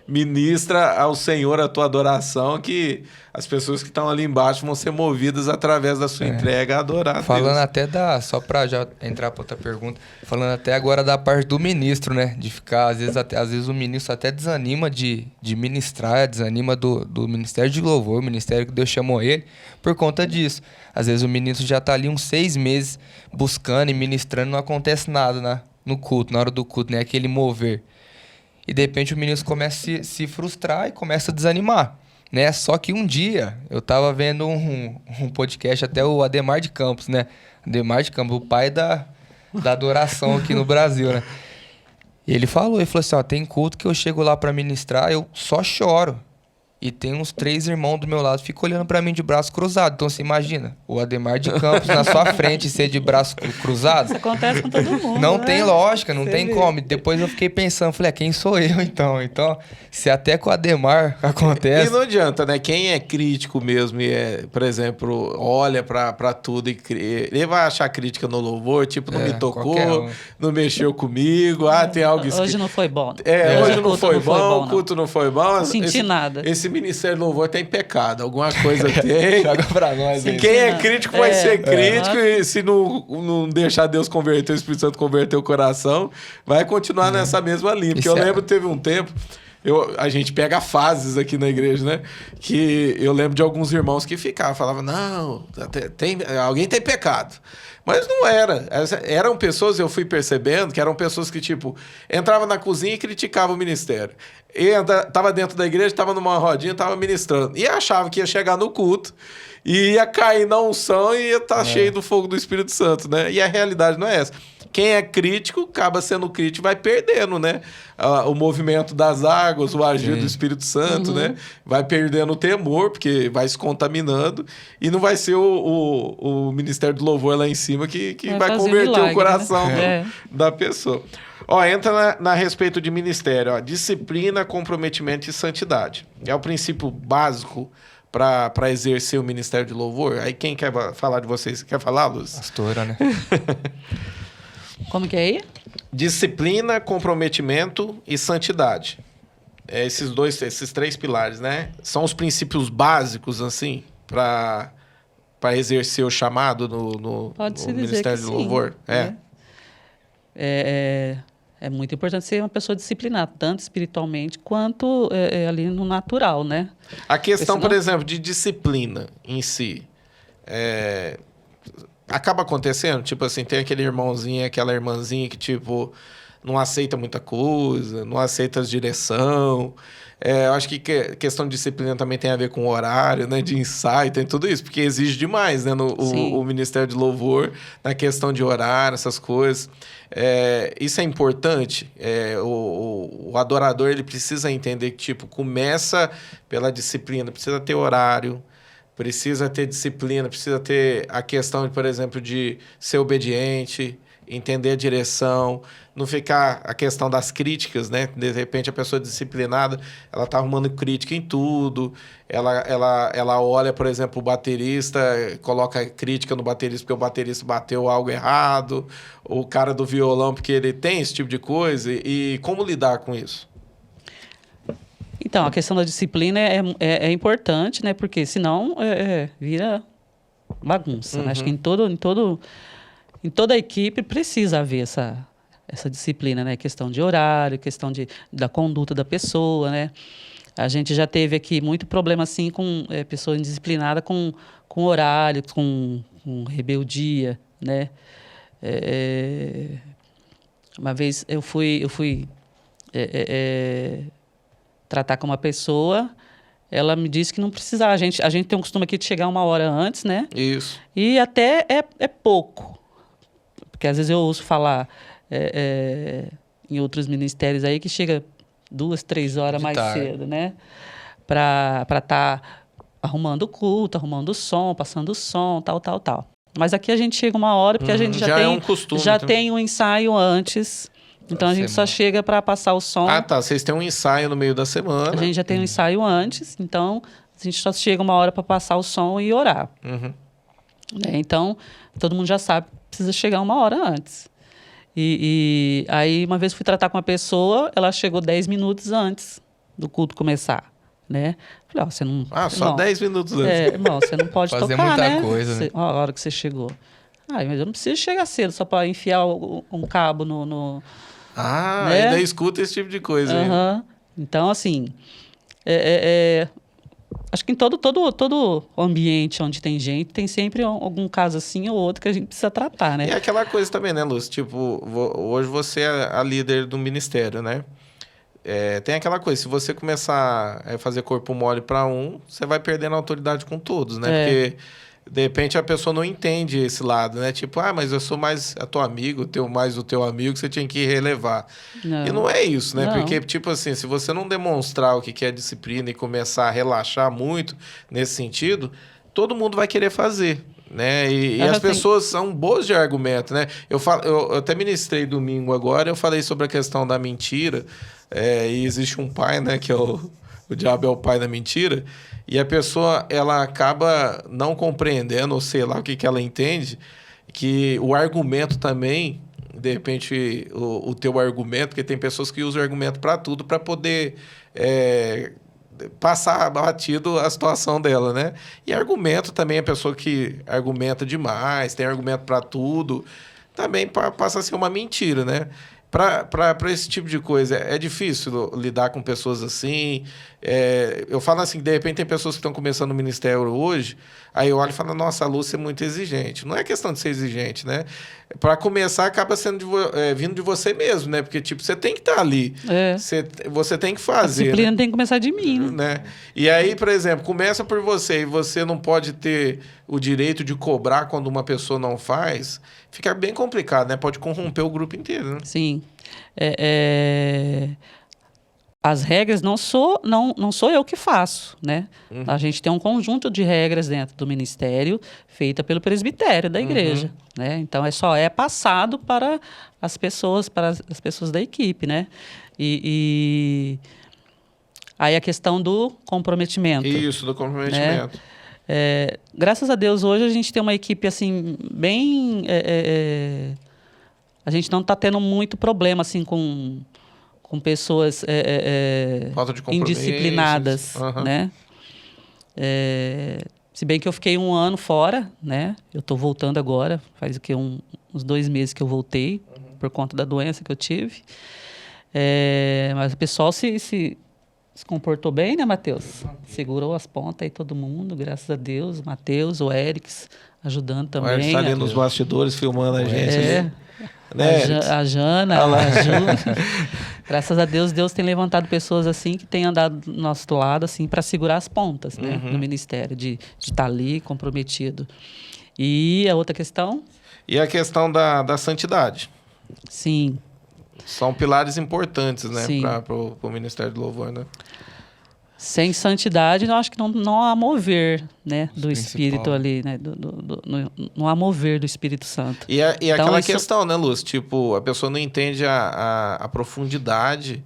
A: ministra ao Senhor a tua adoração, que as pessoas que estão ali embaixo vão ser movidas através da sua entrega a adorar a
C: Falando
A: Deus.
C: até só pra já entrar pra outra pergunta, falando até agora da parte do ministro, né? De ficar, às vezes o ministro até desanima de ministrar, desanima do ministério de louvor, o ministério que Deus chamou ele, por conta disso. Às vezes o ministro já tá ali uns 6 meses buscando e ministrando, não acontece nada no culto, na hora do culto, né? Aquele mover. E de repente o ministro começa a se frustrar e começa a desanimar, né? Só que um dia eu tava vendo um podcast, até o Ademar de Campos, né? Ademar de Campos, o pai da adoração aqui no Brasil, né? E ele falou assim, ó, tem culto que eu chego lá pra ministrar, eu só choro. E tem uns 3 irmãos do meu lado, ficam olhando pra mim de braço cruzado. Então você imagina, o Ademar de Campos na sua frente ser de braço cruzado.
B: Isso acontece com todo mundo.
C: Não
B: né?
C: tem lógica, não
B: Você
C: tem
B: vê.
C: como. Depois eu fiquei pensando, falei, quem sou eu então? Então, se até com o Ademar acontece...
A: E não adianta, né? Quem é crítico mesmo e, por exemplo, olha pra tudo e ele vai achar crítica no louvor, tipo, não me
C: qualquer
A: tocou,
C: um.
A: não mexeu comigo, tem algo escrito.
B: Hoje não foi bom.
A: Hoje
B: o
A: não
B: culto
A: foi bom, o
B: não.
A: culto não foi bom.
B: Não senti nada.
A: Esse ministério de louvor tem pecado, alguma coisa tem.
C: Joga pra nós aí.
A: Quem é crítico vai ser crítico
B: É.
A: e se não deixar Deus converter, o Espírito Santo converter o coração, vai continuar nessa mesma linha. Porque eu lembro, teve um tempo, a gente pega fases aqui na igreja, né? Que eu lembro de alguns irmãos que falavam, não, alguém tem pecado. Mas não era. Eram pessoas, eu fui percebendo, que eram pessoas que, tipo, entravam na cozinha e criticavam o ministério. E tava dentro da igreja, tava numa rodinha, tava ministrando. E achava que ia chegar no culto e ia cair na unção e ia estar cheio do fogo do Espírito Santo, né? E a realidade não é essa. Quem é crítico, acaba sendo crítico, vai perdendo, né? O movimento das águas, o agir do Espírito Santo, né? Vai perdendo o temor, porque vai se contaminando. E não vai ser o Ministério do Louvor lá em cima que vai converter milagre, o coração da pessoa. Ó, entra na respeito de ministério. Ó, disciplina, comprometimento e santidade. É o princípio básico para exercer o Ministério de Louvor. Aí quem quer falar de vocês? Quer falar, Luz?
C: Pastora, né?
B: Como que é aí?
A: Disciplina, comprometimento e santidade. Esses 3 pilares, né? São os princípios básicos, assim, para exercer o chamado no Ministério de Louvor.
B: É muito importante ser uma pessoa disciplinada, tanto espiritualmente quanto ali no natural, né?
A: A questão, por exemplo, de disciplina em si, acaba acontecendo, tipo assim, tem aquele irmãozinho, aquela irmãzinha que, tipo, não aceita muita coisa, não aceita as direção. Eu acho que questão de disciplina também tem a ver com horário, né? De ensaio, tem tudo isso, porque exige demais, né? O Ministério de Louvor, na questão de horário, essas coisas. Isso é importante. O adorador, ele precisa entender que, tipo, começa pela disciplina, precisa ter horário, precisa ter disciplina, precisa ter a questão, por exemplo, de ser obediente, entender a direção, não ficar a questão das críticas, né? De repente, a pessoa disciplinada, ela tá arrumando crítica em tudo, ela olha, por exemplo, o baterista, coloca crítica no baterista porque o baterista bateu algo errado, o cara do violão porque ele tem esse tipo de coisa, e como lidar com isso?
B: Então, a questão da disciplina é importante, né? Porque senão vira bagunça, né? Acho que em toda a equipe precisa haver essa disciplina, né? Questão de horário, questão da conduta da pessoa, né? A gente já teve aqui muito problema, assim, com pessoa indisciplinada com horário, com rebeldia, né? Uma vez eu fui tratar com uma pessoa, ela me disse que não precisava. A gente tem um costume aqui de chegar 1 hora antes, né?
A: Isso.
B: E até é pouco. Porque às vezes eu ouço falar em outros ministérios aí que chega 2, 3 horas mais cedo, né? Para estar arrumando o culto, arrumando o som, passando o som, tal. Mas aqui a gente chega 1 hora porque a gente já tem um ensaio antes. Então a gente só chega para passar o som.
A: Ah, tá. Vocês têm um ensaio no meio da semana.
B: A gente já tem um ensaio antes, então a gente só chega 1 hora para passar o som e orar. Então, todo mundo já sabe que precisa chegar 1 hora antes. E aí, uma vez fui tratar com uma pessoa, ela chegou 10 minutos antes do culto começar, né? Falei, você não...
A: só 10 minutos antes.
B: Irmão, você não pode
C: fazer
B: tocar,
C: muita
B: né?
C: coisa, né?
B: A hora que você chegou. Mas eu não preciso chegar cedo só para enfiar um cabo no né?
A: Ainda escuta esse tipo de coisa.
B: Então, assim, acho que em todo ambiente onde tem gente, tem sempre algum caso assim ou outro que a gente precisa tratar, né?
A: E é aquela coisa também, né, Lúcio? Tipo, hoje você é a líder do ministério, né? Tem aquela coisa, se você começar a fazer corpo mole para você vai perdendo a autoridade com todos, né? Porque, de repente, a pessoa não entende esse lado, né? Tipo, mas eu sou mais a tua amigo, mais o teu amigo, você tinha que relevar.
B: Não.
A: E não é isso, né?
B: Não.
A: Porque, tipo assim, se você não demonstrar o que é disciplina e começar a relaxar muito nesse sentido, todo mundo vai querer fazer, né? E as pessoas são boas de argumento, né? Eu até ministrei domingo agora, eu falei sobre a questão da mentira, e existe um pai, né? Que é o diabo é o pai da mentira, e a pessoa, ela acaba não compreendendo, ou sei lá o que ela entende, que o argumento também, de repente, o teu argumento, porque tem pessoas que usam o argumento para tudo, para poder passar batido a situação dela, né? E argumento também, a pessoa que argumenta demais, tem argumento para tudo, também passa a ser uma mentira, né? Para esse tipo de coisa, é difícil lidar com pessoas assim? Eu falo assim, de repente tem pessoas que estão começando no ministério hoje, aí eu olho e falo, nossa, a Lúcia é muito exigente. Não é questão de ser exigente, né? Para começar, acaba sendo vindo de você mesmo, né? Porque, tipo, você tem que estar ali. Você tem que fazer.
B: A disciplina,
A: né?
B: tem que começar de mim.
A: Né? E aí, por exemplo, começa por você e você não pode ter o direito de cobrar quando uma pessoa não faz, fica bem complicado, né? Pode corromper o grupo inteiro, né?
B: Sim. As regras não sou eu que faço, né? A gente tem um conjunto de regras dentro do ministério feita pelo presbitério da igreja, né? Então é passado para as pessoas da equipe, né? Aí a questão do comprometimento.
A: Isso, do comprometimento.
B: Né? Graças a Deus, hoje a gente tem uma equipe assim, bem... a gente não está tendo muito problema assim, com pessoas
A: Falta de
B: indisciplinadas. Né? Se bem que eu fiquei 1 ano fora, né? Eu estou voltando agora, faz o quê? Uns 2 meses que eu voltei, por conta da doença que eu tive. Mas o pessoal se comportou bem, né, Matheus? Segurou as pontas aí, todo mundo, graças a Deus. O Matheus, o Erics, ajudando também. O
A: Erics está ali nos bastidores, filmando a gente.
B: Né? A Jana, a Ju. Graças a Deus, Deus tem levantado pessoas assim que têm andado do nosso lado assim para segurar as pontas, né, no ministério, de estar ali comprometido. E a outra questão?
A: E a questão da santidade.
B: Sim.
A: São pilares importantes, né, para o Ministério do Louvor, né?
B: Sem santidade, eu acho que não há mover, né, do Espírito ali, né, não há mover do Espírito Santo.
A: E então, aquela questão, né, Lúcia? Tipo, a pessoa não entende a profundidade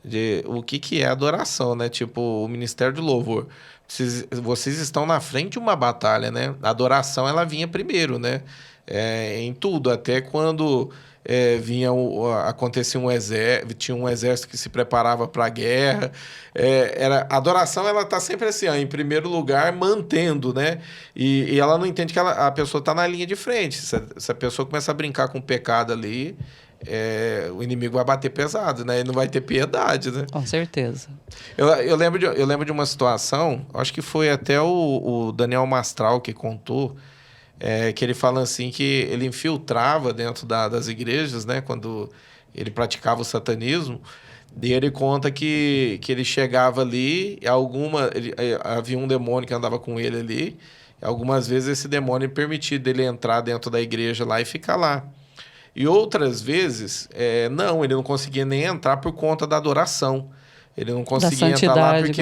A: de o que é adoração, né? Tipo, o Ministério do Louvor. Vocês estão na frente de uma batalha, né? A adoração, ela vinha primeiro, né? Em tudo, até quando... acontecia tinha um exército que se preparava para a guerra. A adoração, ela está sempre assim, em primeiro lugar, mantendo, né? E ela não entende que a pessoa está na linha de frente. Se a pessoa começa a brincar com o pecado ali, o inimigo vai bater pesado, né? Ele não vai ter piedade, né?
B: Com certeza.
A: Eu lembro de uma situação, acho que foi até o Daniel Mastral que contou, que ele fala assim que ele infiltrava dentro das igrejas, né, quando ele praticava o satanismo, e ele conta que ele chegava ali, havia um demônio que andava com ele ali, e algumas vezes esse demônio permitia dele entrar dentro da igreja lá e ficar lá. E outras vezes, ele não conseguia nem entrar por conta da adoração. Ele não conseguia entrar lá porque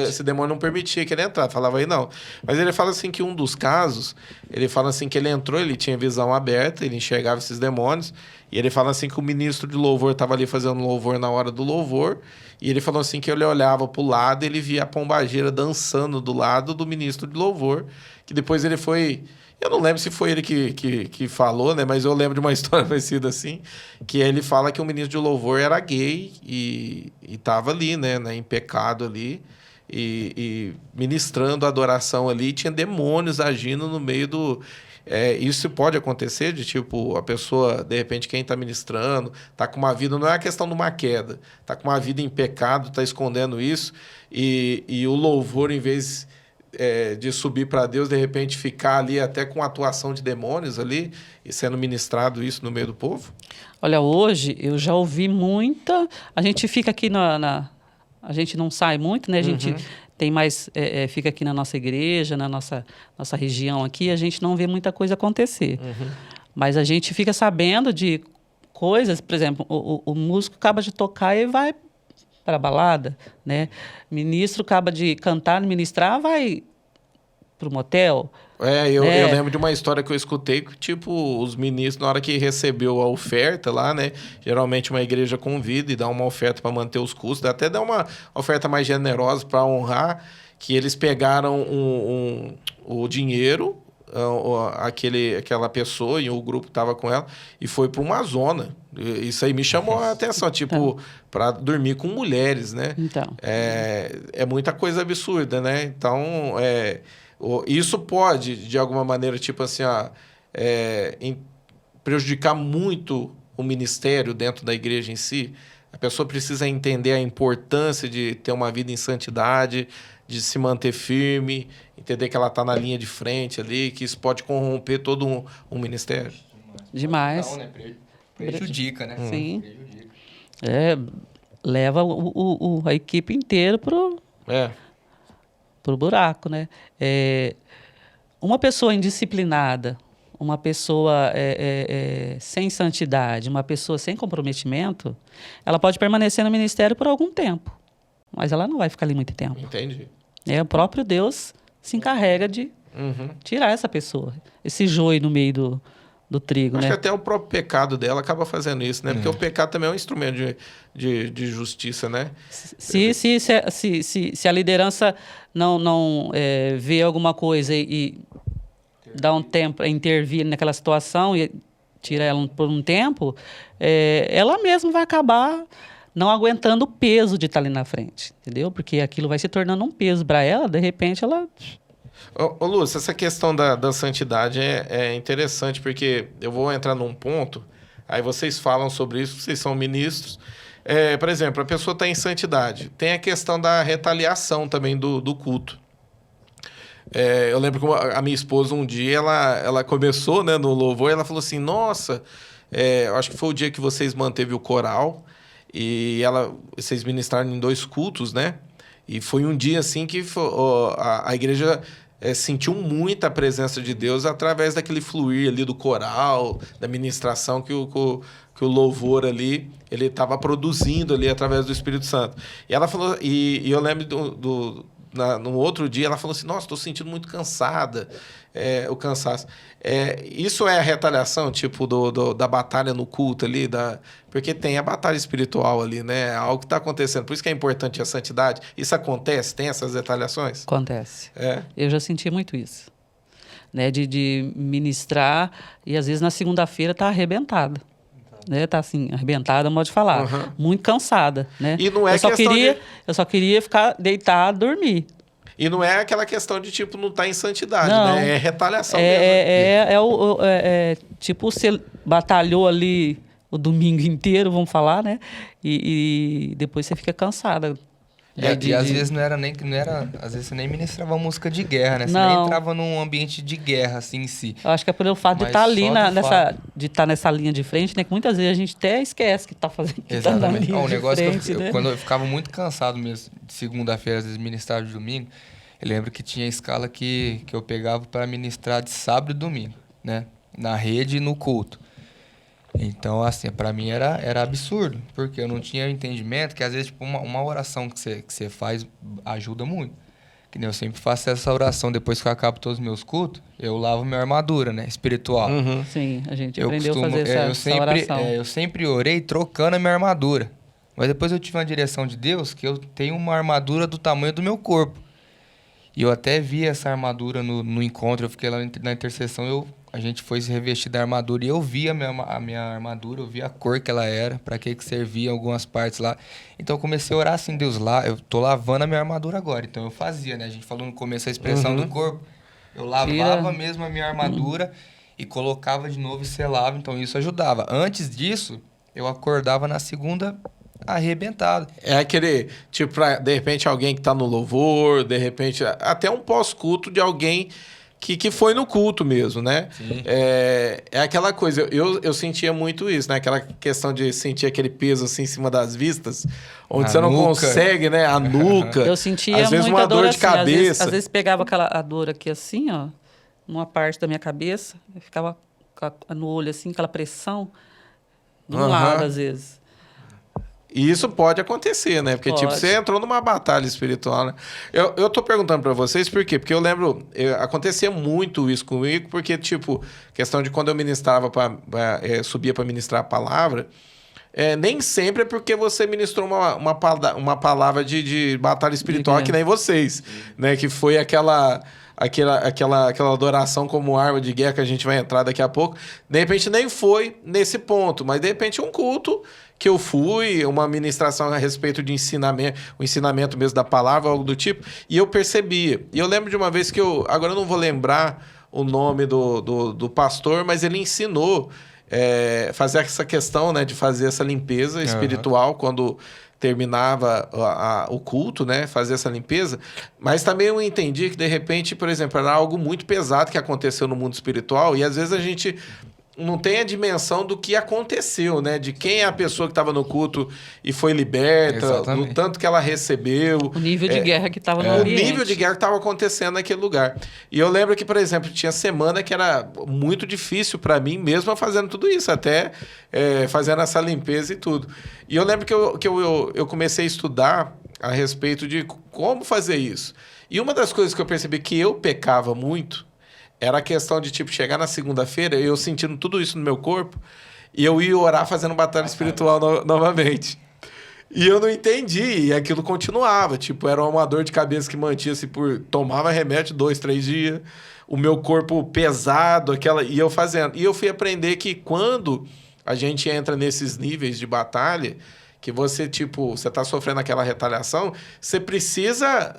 A: esse demônio não permitia que ele entrasse. Falava aí não. Mas ele fala assim que um dos casos, ele fala assim que ele entrou, ele tinha visão aberta, ele enxergava esses demônios, e ele fala assim que o ministro de louvor estava ali fazendo louvor na hora do louvor, e ele falou assim que ele olhava para o lado e ele via a pombageira dançando do lado do ministro de louvor, que depois ele foi... Eu não lembro se foi ele que falou, né? Mas eu lembro de uma história parecida assim, que ele fala que o ministro de louvor era gay e estava ali, né? Em pecado ali, e ministrando a adoração ali, e tinha demônios agindo no meio do... isso pode acontecer de, tipo, a pessoa, de repente, quem está ministrando, está com uma vida... Não é a questão de uma queda. Está com uma vida em pecado, está escondendo isso, e o louvor, em vez... de subir para Deus, de repente ficar ali até com atuação de demônios ali e sendo ministrado isso no meio do povo?
B: Olha, hoje eu já ouvi muita... A gente fica aqui a gente não sai muito, né? A gente tem mais... fica aqui na nossa igreja, na nossa região aqui, a gente não vê muita coisa acontecer. Mas a gente fica sabendo de coisas, por exemplo, o músico acaba de tocar e vai para a balada, né? Ministro acaba de cantar, ministrar, vai para o motel.
A: Eu lembro de uma história que eu escutei que, tipo, os ministros, na hora que recebeu a oferta lá, né? Geralmente uma igreja convida e dá uma oferta para manter os custos, até dá uma oferta mais generosa para honrar, que eles pegaram o dinheiro, aquela pessoa e o grupo estava com ela, e foi para uma zona. Isso aí me chamou a atenção, tipo, para dormir com mulheres, né?
B: Então.
A: É muita coisa absurda, né? Então, isso pode, de alguma maneira, tipo assim, prejudicar muito o ministério dentro da igreja em si? A pessoa precisa entender a importância de ter uma vida em santidade, de se manter firme, entender que ela está na linha de frente ali, que isso pode corromper todo um ministério.
B: Demais.
C: Não, né? Prejudica, né?
B: Sim.
C: Prejudica.
B: Leva a equipe inteira pro buraco, né? Uma pessoa indisciplinada, uma pessoa sem santidade, uma pessoa sem comprometimento, ela pode permanecer no ministério por algum tempo, mas ela não vai ficar ali muito tempo.
A: Entendi.
B: O próprio Deus se encarrega de tirar essa pessoa, esse joio no meio do trigo,
A: Acho
B: né?
A: que até o próprio pecado dela acaba fazendo isso, né? Porque o pecado também é um instrumento de justiça, né?
B: Se a liderança não vê alguma coisa e dá um tempo para intervir naquela situação e tira ela por um tempo, ela mesma vai acabar não aguentando o peso de estar ali na frente, entendeu? Porque aquilo vai se tornando um peso para ela, de repente ela...
A: Ô Lúcio, essa questão da santidade é interessante, porque eu vou entrar num ponto, aí vocês falam sobre isso, vocês são ministros. Por exemplo, a pessoa está em santidade. Tem a questão da retaliação também do culto. Eu lembro que a minha esposa, um dia, ela começou, né, no louvor, e ela falou assim, nossa, eu acho que foi o dia que vocês manteve o coral, e vocês ministraram em 2 cultos, né? E foi um dia assim que a igreja sentiu muita presença de Deus através daquele fluir ali do coral, da ministração que o louvor ali ele estava produzindo ali através do Espírito Santo. E ela falou, e eu lembro no outro dia ela falou assim, nossa, estou sentindo muito cansada, o cansaço. Isso é a retaliação, tipo, da batalha no culto ali, porque tem a batalha espiritual ali, né? É algo que está acontecendo. Por isso que é importante a santidade. Isso acontece? Tem essas retaliações?
B: Acontece. Eu já senti muito isso. Né? De ministrar e, às vezes, na segunda-feira tá arrebentada. Né? Tá assim, arrebentada, modo de falar. Muito cansada. Né?
A: E não é
B: eu só queria ficar deitado, dormir.
A: E não é aquela questão de, tipo, não estar em santidade,
B: não.
A: né? É retaliação mesmo.
B: Tipo, você batalhou ali o domingo inteiro, vamos falar, né? E depois você fica cansada.
C: E às vezes não era, às vezes você nem ministrava música de guerra, né? Você
B: não.
C: nem entrava num ambiente de guerra, assim, em si.
B: Eu acho que é pelo fato de estar ali de estar nessa linha de frente, né? Que muitas vezes a gente até esquece que está fazendo.
C: Exatamente.
B: Tá na linha
C: O negócio
B: de frente, né?
C: Quando eu ficava muito cansado mesmo, de segunda-feira, às vezes ministrar de domingo, eu lembro que tinha escala que eu pegava para ministrar de sábado e domingo, né? Na rede e no culto. Então, assim, para mim era absurdo, porque eu não tinha entendimento que, às vezes, tipo, uma oração que você faz ajuda muito. Que nem eu sempre faço essa oração, depois que eu acabo todos os meus cultos, eu lavo minha armadura, né? Espiritual.
B: Sim, a gente aprendeu a fazer essa oração.
C: Eu sempre orei trocando a minha armadura. Mas depois eu tive uma direção de Deus que eu tenho uma armadura do tamanho do meu corpo. E eu até vi essa armadura no encontro, eu fiquei lá na intercessão, a gente foi se revestir da armadura e eu vi a minha armadura, eu vi a cor que ela era, para que servia algumas partes lá. Então eu comecei a orar assim, Deus, eu tô lavando a minha armadura agora. Então eu fazia, né? A gente falou no começo a expressão do corpo. Eu lavava mesmo a minha armadura e colocava de novo e selava, então isso ajudava. Antes disso, eu acordava na segunda arrebentado.
A: É aquele, tipo, de repente alguém que tá no louvor, de repente até um pós-culto de alguém que foi no culto mesmo, né? É aquela coisa, eu sentia muito isso, né? Aquela questão de sentir aquele peso assim em cima das vistas, onde você não consegue, né? A nuca.
B: Eu sentia
A: às vezes
B: muita
A: uma dor de
B: assim,
A: cabeça.
B: Às vezes pegava a dor aqui assim, ó, numa parte da minha cabeça, eu ficava no olho assim, aquela pressão de um lado, às vezes.
A: E isso pode acontecer, né? Porque, tipo, você entrou numa batalha espiritual, né? Eu tô perguntando pra vocês por quê? Porque eu lembro, acontecia muito isso comigo, porque, tipo, questão de quando eu ministrava, subia pra ministrar a palavra, nem sempre é porque você ministrou uma palavra de batalha espiritual, que nem vocês, né? Que foi aquela adoração como arma de guerra que a gente vai entrar daqui a pouco. De repente nem foi nesse ponto, mas de repente um culto que eu fui, uma ministração a respeito de ensinamento, o ensinamento mesmo da palavra, algo do tipo, e eu percebia. E eu lembro de uma vez que agora eu não vou lembrar o nome do pastor, mas ele ensinou fazer essa questão, né, de fazer essa limpeza espiritual quando terminava o culto, né, fazer essa limpeza, mas também eu entendi que, de repente, por exemplo, era algo muito pesado que aconteceu no mundo espiritual, e às vezes a gente não tem a dimensão do que aconteceu, né? De quem é a pessoa que estava no culto e foi liberta,
C: Exatamente.
A: do tanto que ela recebeu.
B: O nível de guerra que estava no ambiente.
A: O nível de guerra que estava acontecendo naquele lugar. E eu lembro que, por exemplo, tinha semana que era muito difícil para mim, mesmo fazendo tudo isso, até fazendo essa limpeza e tudo. E eu lembro que eu comecei a estudar a respeito de como fazer isso. E uma das coisas que eu percebi que eu pecava muito era a questão de, tipo, chegar na segunda-feira, eu sentindo tudo isso no meu corpo, e eu ia orar fazendo batalha espiritual novamente. E eu não entendi, e aquilo continuava. Tipo, era uma dor de cabeça que mantinha-se por... Tomava remédio 2, 3 dias, o meu corpo pesado, e eu fazendo. E eu fui aprender que quando a gente entra nesses níveis de batalha, que você, tipo, você tá sofrendo aquela retaliação, você precisa...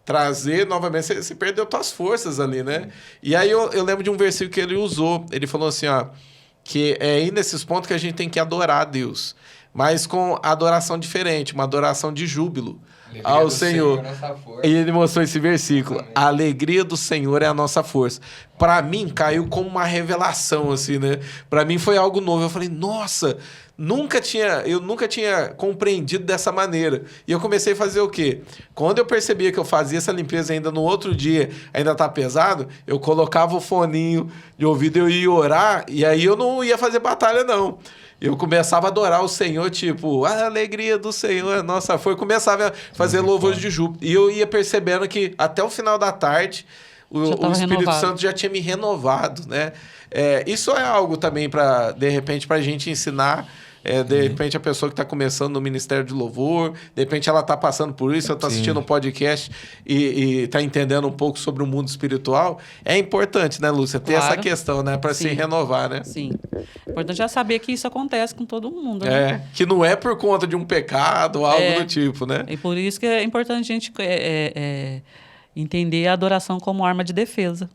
A: trazer novamente, você perdeu suas forças ali, né? E aí eu lembro de um versículo que ele usou, ele falou assim, ó, que é aí nesses pontos que a gente tem que adorar a Deus, mas com adoração diferente, uma adoração de júbilo ao Senhor. E ele mostrou esse versículo, a alegria do Senhor é a nossa força. Para mim, caiu como uma revelação, assim, né? Para mim foi algo novo, eu falei, nossa... Eu nunca tinha compreendido dessa maneira. E eu comecei a fazer o quê? Quando eu percebia que eu fazia essa limpeza ainda no outro dia, ainda tá pesado, eu colocava o foninho de ouvido, eu ia orar, e aí eu não ia fazer batalha, não. Eu começava a adorar o Senhor, tipo, a alegria do Senhor, nossa, começava a fazer louvores de júbilo. E eu ia percebendo que até o final da tarde, o Espírito Santo já tinha me renovado, né? Isso é algo também para, de repente, para a gente ensinar. De repente, a pessoa que está começando no Ministério de Louvor, de repente ela está passando por isso, ela está assistindo um podcast e está entendendo um pouco sobre o mundo espiritual. É importante, né, Lúcia, ter essa questão, né, para se renovar, né?
B: Sim. É importante já saber que isso acontece com todo mundo, né?
A: Que não é por conta de um pecado ou algo do tipo, né?
B: E por isso que é importante a gente entender a adoração como arma de defesa.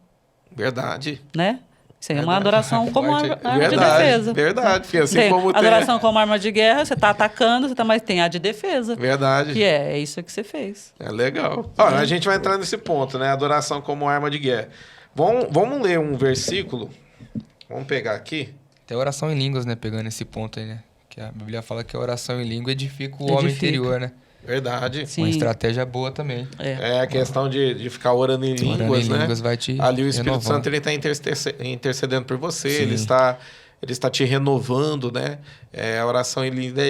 A: Verdade.
B: Né? Isso aí é uma adoração como arma de defesa.
A: Verdade, porque assim
B: tem
A: como
B: adoração como arma de guerra, você está atacando, mas tem a de defesa.
A: Verdade.
B: Que é isso que você fez.
A: É legal. Olha, a gente vai entrar nesse ponto, né? Adoração como arma de guerra. Vamos ler um versículo. Vamos pegar aqui.
C: Tem oração em línguas, né? Pegando esse ponto aí, né? Que a Bíblia fala que a oração em língua edifica o homem interior, né?
A: Verdade.
B: Sim.
C: Uma estratégia boa também.
A: É a questão de ficar orando em línguas,
C: orando em
A: né?
C: línguas vai te
A: ali o Espírito
C: renovando.
A: Santo ele está intercedendo por você,
C: Sim.
A: ele está te renovando, né? A oração em língua,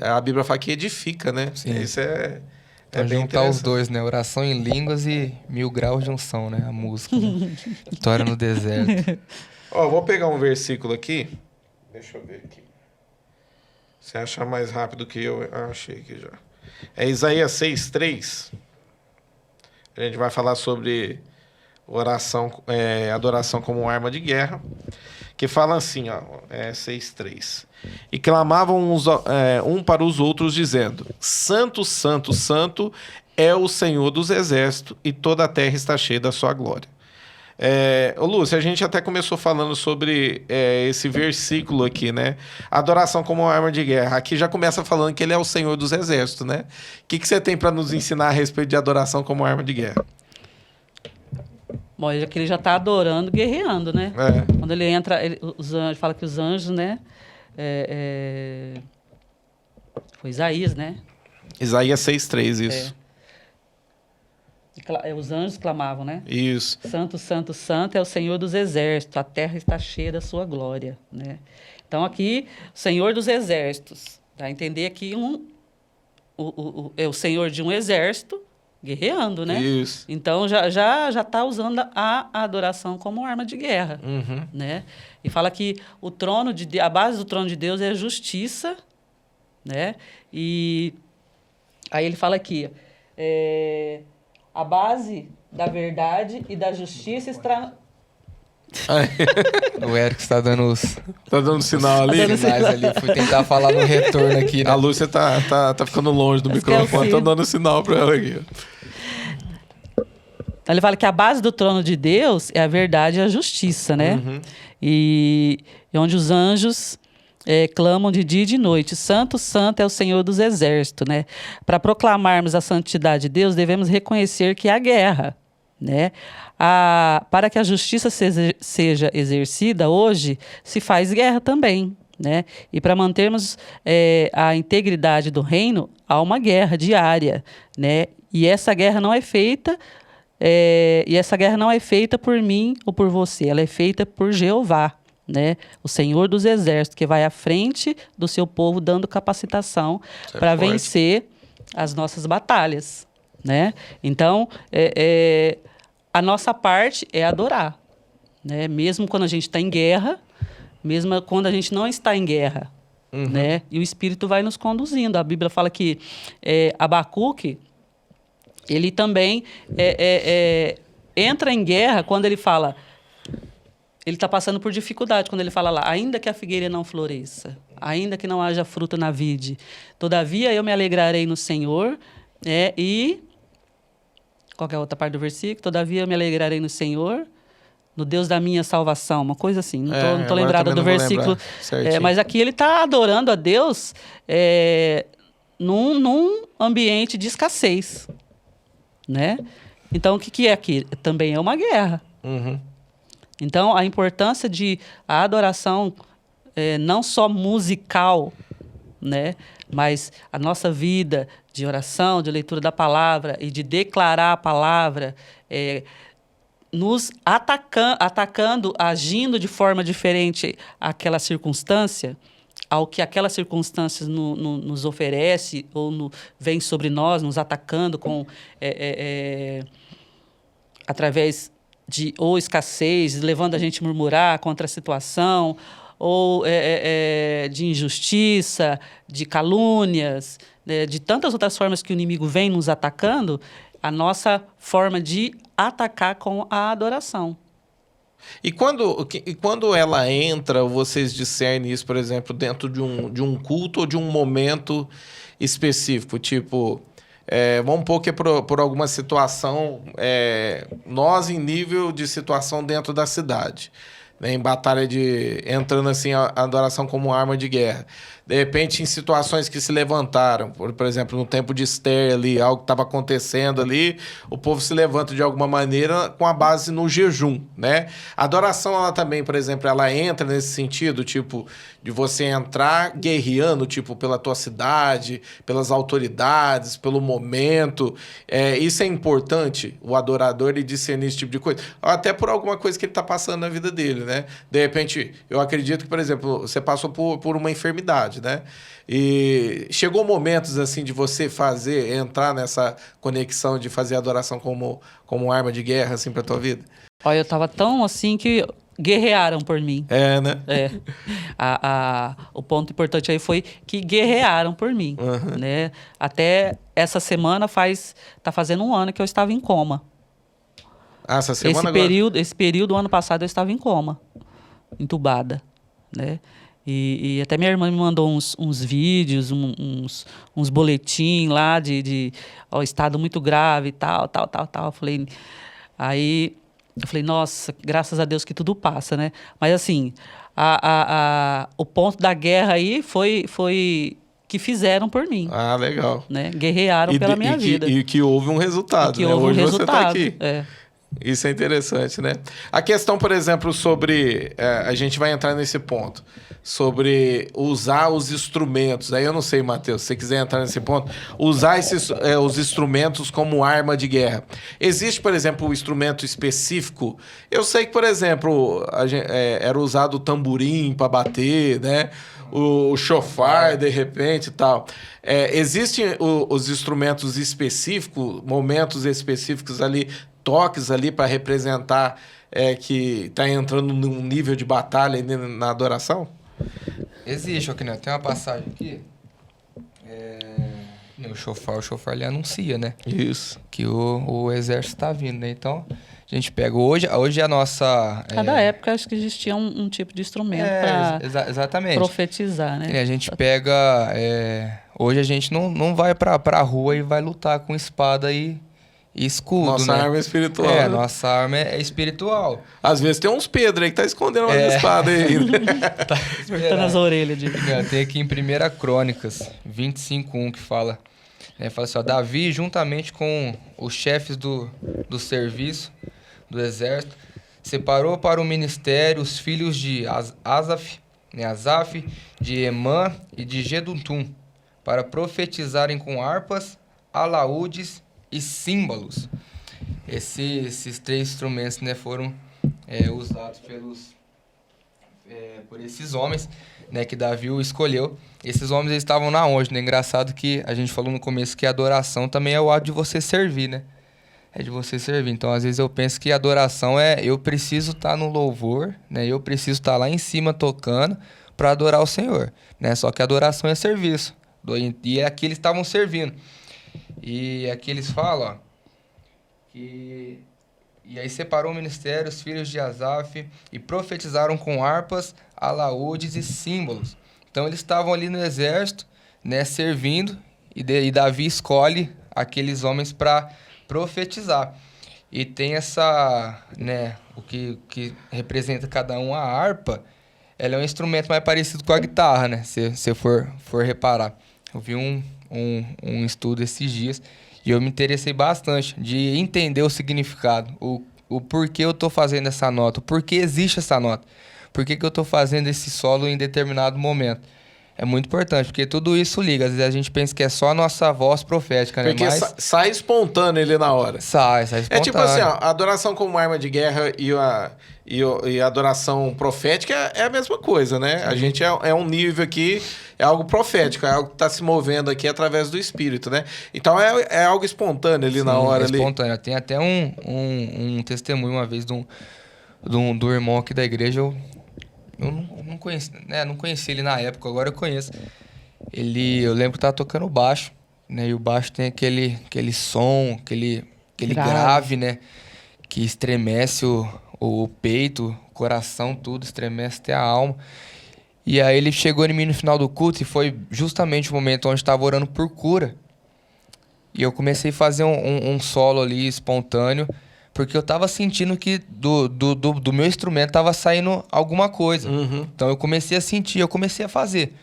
A: a Bíblia fala que edifica, né?
C: Sim.
A: Isso é
C: Então,
A: bem
C: juntar os
A: interessante.
C: dois, né? Oração em línguas e 1000 graus de unção, né? A música. Né? Vitória no deserto.
A: Vou pegar um versículo aqui. Deixa eu ver aqui. Você achar mais rápido que eu achei aqui já. É Isaías 6:3. A gente vai falar sobre adoração como arma de guerra. Que fala assim, 6:3. E clamavam um para os outros, dizendo: Santo, Santo, Santo é o Senhor dos exércitos, e toda a terra está cheia da sua glória. Lúcia, a gente até começou falando sobre esse versículo aqui, né? Adoração como arma de guerra. Aqui já começa falando que ele é o Senhor dos exércitos, né? O que você tem para nos ensinar a respeito de adoração como arma de guerra?
B: Bom, aqui ele já está adorando, guerreando, né? Quando ele entra, os anjos, fala que os anjos, né? Foi Isaías, né?
A: Isaías 6:3, isso.
B: Os anjos clamavam, né?
A: Isso.
B: Santo, Santo, Santo é o Senhor dos exércitos, a terra está cheia da sua glória, né? Então aqui, o Senhor dos exércitos, dá a entender aqui é o Senhor de um exército guerreando, né?
A: Isso.
B: Então já está usando a adoração como arma de guerra, né? E fala que a base do trono de Deus é a justiça, né? E aí ele fala aqui, a base da verdade e da justiça
C: O Eric está dando os
A: Tá dando sinal ali?
C: sinais ali. Fui tentar falar no retorno aqui, né?
A: A Lúcia tá ficando longe do
B: Acho que é o
A: microfone, tá
B: fio.
A: dando sinal para ela aqui.
B: Ele fala que a base do trono de Deus é a verdade e a justiça, né? E onde os anjos clamam de dia e de noite. Santo, santo é o Senhor dos exércitos, né? Para proclamarmos a santidade de Deus, devemos reconhecer que há guerra, né? Para que a justiça seja exercida hoje, se faz guerra também, né? E para mantermos a integridade do reino, há uma guerra diária, né? E essa guerra não é feita por mim ou por você, ela é feita por Jeová, né? O Senhor dos Exércitos, que vai à frente do seu povo dando capacitação para vencer as nossas batalhas, né? Então, a nossa parte é adorar, né? Mesmo quando a gente está em guerra, mesmo quando a gente não está em guerra, né? E o Espírito vai nos conduzindo. A Bíblia fala que Abacuque, ele também entra em guerra quando ele fala... Ele está passando por dificuldade quando ele fala lá, ainda que a figueira não floresça, ainda que não haja fruta na vide, todavia eu me alegrarei no Senhor, e... Qual que é a outra parte do versículo? Todavia eu me alegrarei no Senhor, no Deus da minha salvação, uma coisa assim. Não tô lembrada do versículo. Mas aqui ele está adorando a Deus num ambiente de escassez, né? Então, o que é aqui? Também é uma guerra. Então, a importância de a adoração não só musical, né? Mas a nossa vida de oração, de leitura da palavra e de declarar a palavra, nos atacando, agindo de forma diferente àquela circunstância, ao que aquela circunstância nos oferece ou vem sobre nós, nos atacando através de ou escassez, levando a gente a murmurar contra a situação, ou de injustiça, de calúnias, de tantas outras formas que o inimigo vem nos atacando, a nossa forma de atacar com a adoração.
A: E quando ela entra, vocês discernem isso, por exemplo, dentro de um culto ou de um momento específico? Tipo, vamos pôr que por alguma situação, nós em nível de situação dentro da cidade, né, em batalha entrando assim a adoração como arma de guerra. De repente, em situações que se levantaram, por exemplo, no tempo de Esther ali, algo que estava acontecendo ali, o povo se levanta de alguma maneira com a base no jejum, né? A adoração, ela também, por exemplo, ela entra nesse sentido, tipo, de você entrar guerreando, tipo, pela tua cidade, pelas autoridades, pelo momento. Isso é importante, o adorador, ele discernir esse tipo de coisa. Até por alguma coisa que ele está passando na vida dele, né? De repente, eu acredito que, por exemplo, você passou por uma enfermidade, né? E chegou momentos assim de você entrar nessa conexão de fazer a adoração como arma de guerra assim para tua vida?
B: Olha, eu tava tão assim que guerrearam por mim.
A: Né?
B: O ponto importante aí foi que guerrearam por mim, né? Até essa semana tá fazendo 1 ano que eu estava em coma.
A: Essa semana
B: esse período do ano passado eu estava em coma, entubada, né? E até minha irmã me mandou uns vídeos, uns boletins lá de estado muito grave e tal. Aí eu falei, nossa, graças a Deus que tudo passa, né? Mas assim, o ponto da guerra aí foi que fizeram por mim.
A: Ah, legal.
B: Né? Guerrearam pela minha vida.
A: E que houve um resultado, né? Hoje você está aqui. Isso é interessante, né? A questão, por exemplo, sobre... a gente vai entrar nesse ponto. Sobre usar os instrumentos. Aí eu não sei, Matheus, se você quiser entrar nesse ponto. Usar os instrumentos como arma de guerra. Existe, por exemplo, um instrumento específico? Eu sei que, por exemplo, era usado o tamborim para bater, né? O chofar, de repente, e tal. Existem os instrumentos específicos, momentos específicos ali, toques ali para representar que está entrando num nível de batalha na adoração?
C: Existe, aqui, né? Tem uma passagem aqui. O chofar ele anuncia, né?
A: Isso.
C: Que o exército está vindo, né? Então, a gente pega hoje a nossa...
B: Cada época acho que existia um tipo de instrumento para profetizar, né?
C: A gente pega... hoje a gente não vai para a rua e vai lutar com espada e e escudo,
A: Nossa
C: né?
A: arma é espiritual.
C: Nossa arma é espiritual.
A: Às vezes tem uns Pedro aí que tá escondendo uma espada aí.
B: Cortando as orelhas de...
C: Tem aqui em 1 Crônicas 25:1 que fala, fala assim, ó, Davi, juntamente com os chefes do serviço, do exército, separou para o ministério os filhos de Asaf, de Emã e de Jedutum, para profetizarem com harpas, alaúdes e símbolos. Esses 3 instrumentos, né, foram usados por esses homens, né, que Davi escolheu. Esses homens eles estavam na onde, né? Engraçado que a gente falou no começo que a adoração também é o ato de você servir, né? É de você servir. Então, às vezes eu penso que a adoração eu preciso estar no louvor, né? Eu preciso estar lá em cima tocando para adorar o Senhor, né? Só que a adoração é serviço. E aqui eles estavam servindo. E aqui eles falam, ó, que... E aí separou o ministério, os filhos de Asaf, e profetizaram com harpas, alaúdes e símbolos. Então eles estavam ali no exército, né, servindo, e Davi escolhe aqueles homens para profetizar. E tem essa, né, o que representa cada um. A harpa, ela é um instrumento mais parecido com a guitarra, né, se você for reparar. Eu vi um estudo esses dias, e eu me interessei bastante de entender o significado, o porquê eu estou fazendo essa nota, o porquê existe essa nota, por que eu estou fazendo esse solo em determinado momento. É muito importante, porque tudo isso liga. Às vezes a gente pensa que é só a nossa voz profética, né?
A: Porque
C: Mas
A: sai espontâneo ele na hora.
C: sai espontâneo.
A: É tipo assim, ó, a adoração como arma de guerra e a adoração profética é a mesma coisa, né? Sim. A gente é um nível aqui, é algo profético, é algo que está se movendo aqui através do Espírito, né? Então é algo espontâneo ali. Sim, na hora ali.
C: Espontâneo. Tem até um testemunho uma vez do irmão aqui da igreja. Eu não conheci, né? Não conheci ele na época, agora eu conheço. Eu lembro que tava tocando baixo, né? E o baixo tem aquele som, aquele grave, né? Que estremece o peito, o coração, tudo, estremece até a alma. E aí ele chegou em mim no final do culto e foi justamente o momento onde estava orando por cura. E eu comecei a fazer um solo ali espontâneo, porque eu tava sentindo que do meu instrumento tava saindo alguma coisa.
A: Uhum.
C: Então eu comecei a sentir, eu comecei a fazer.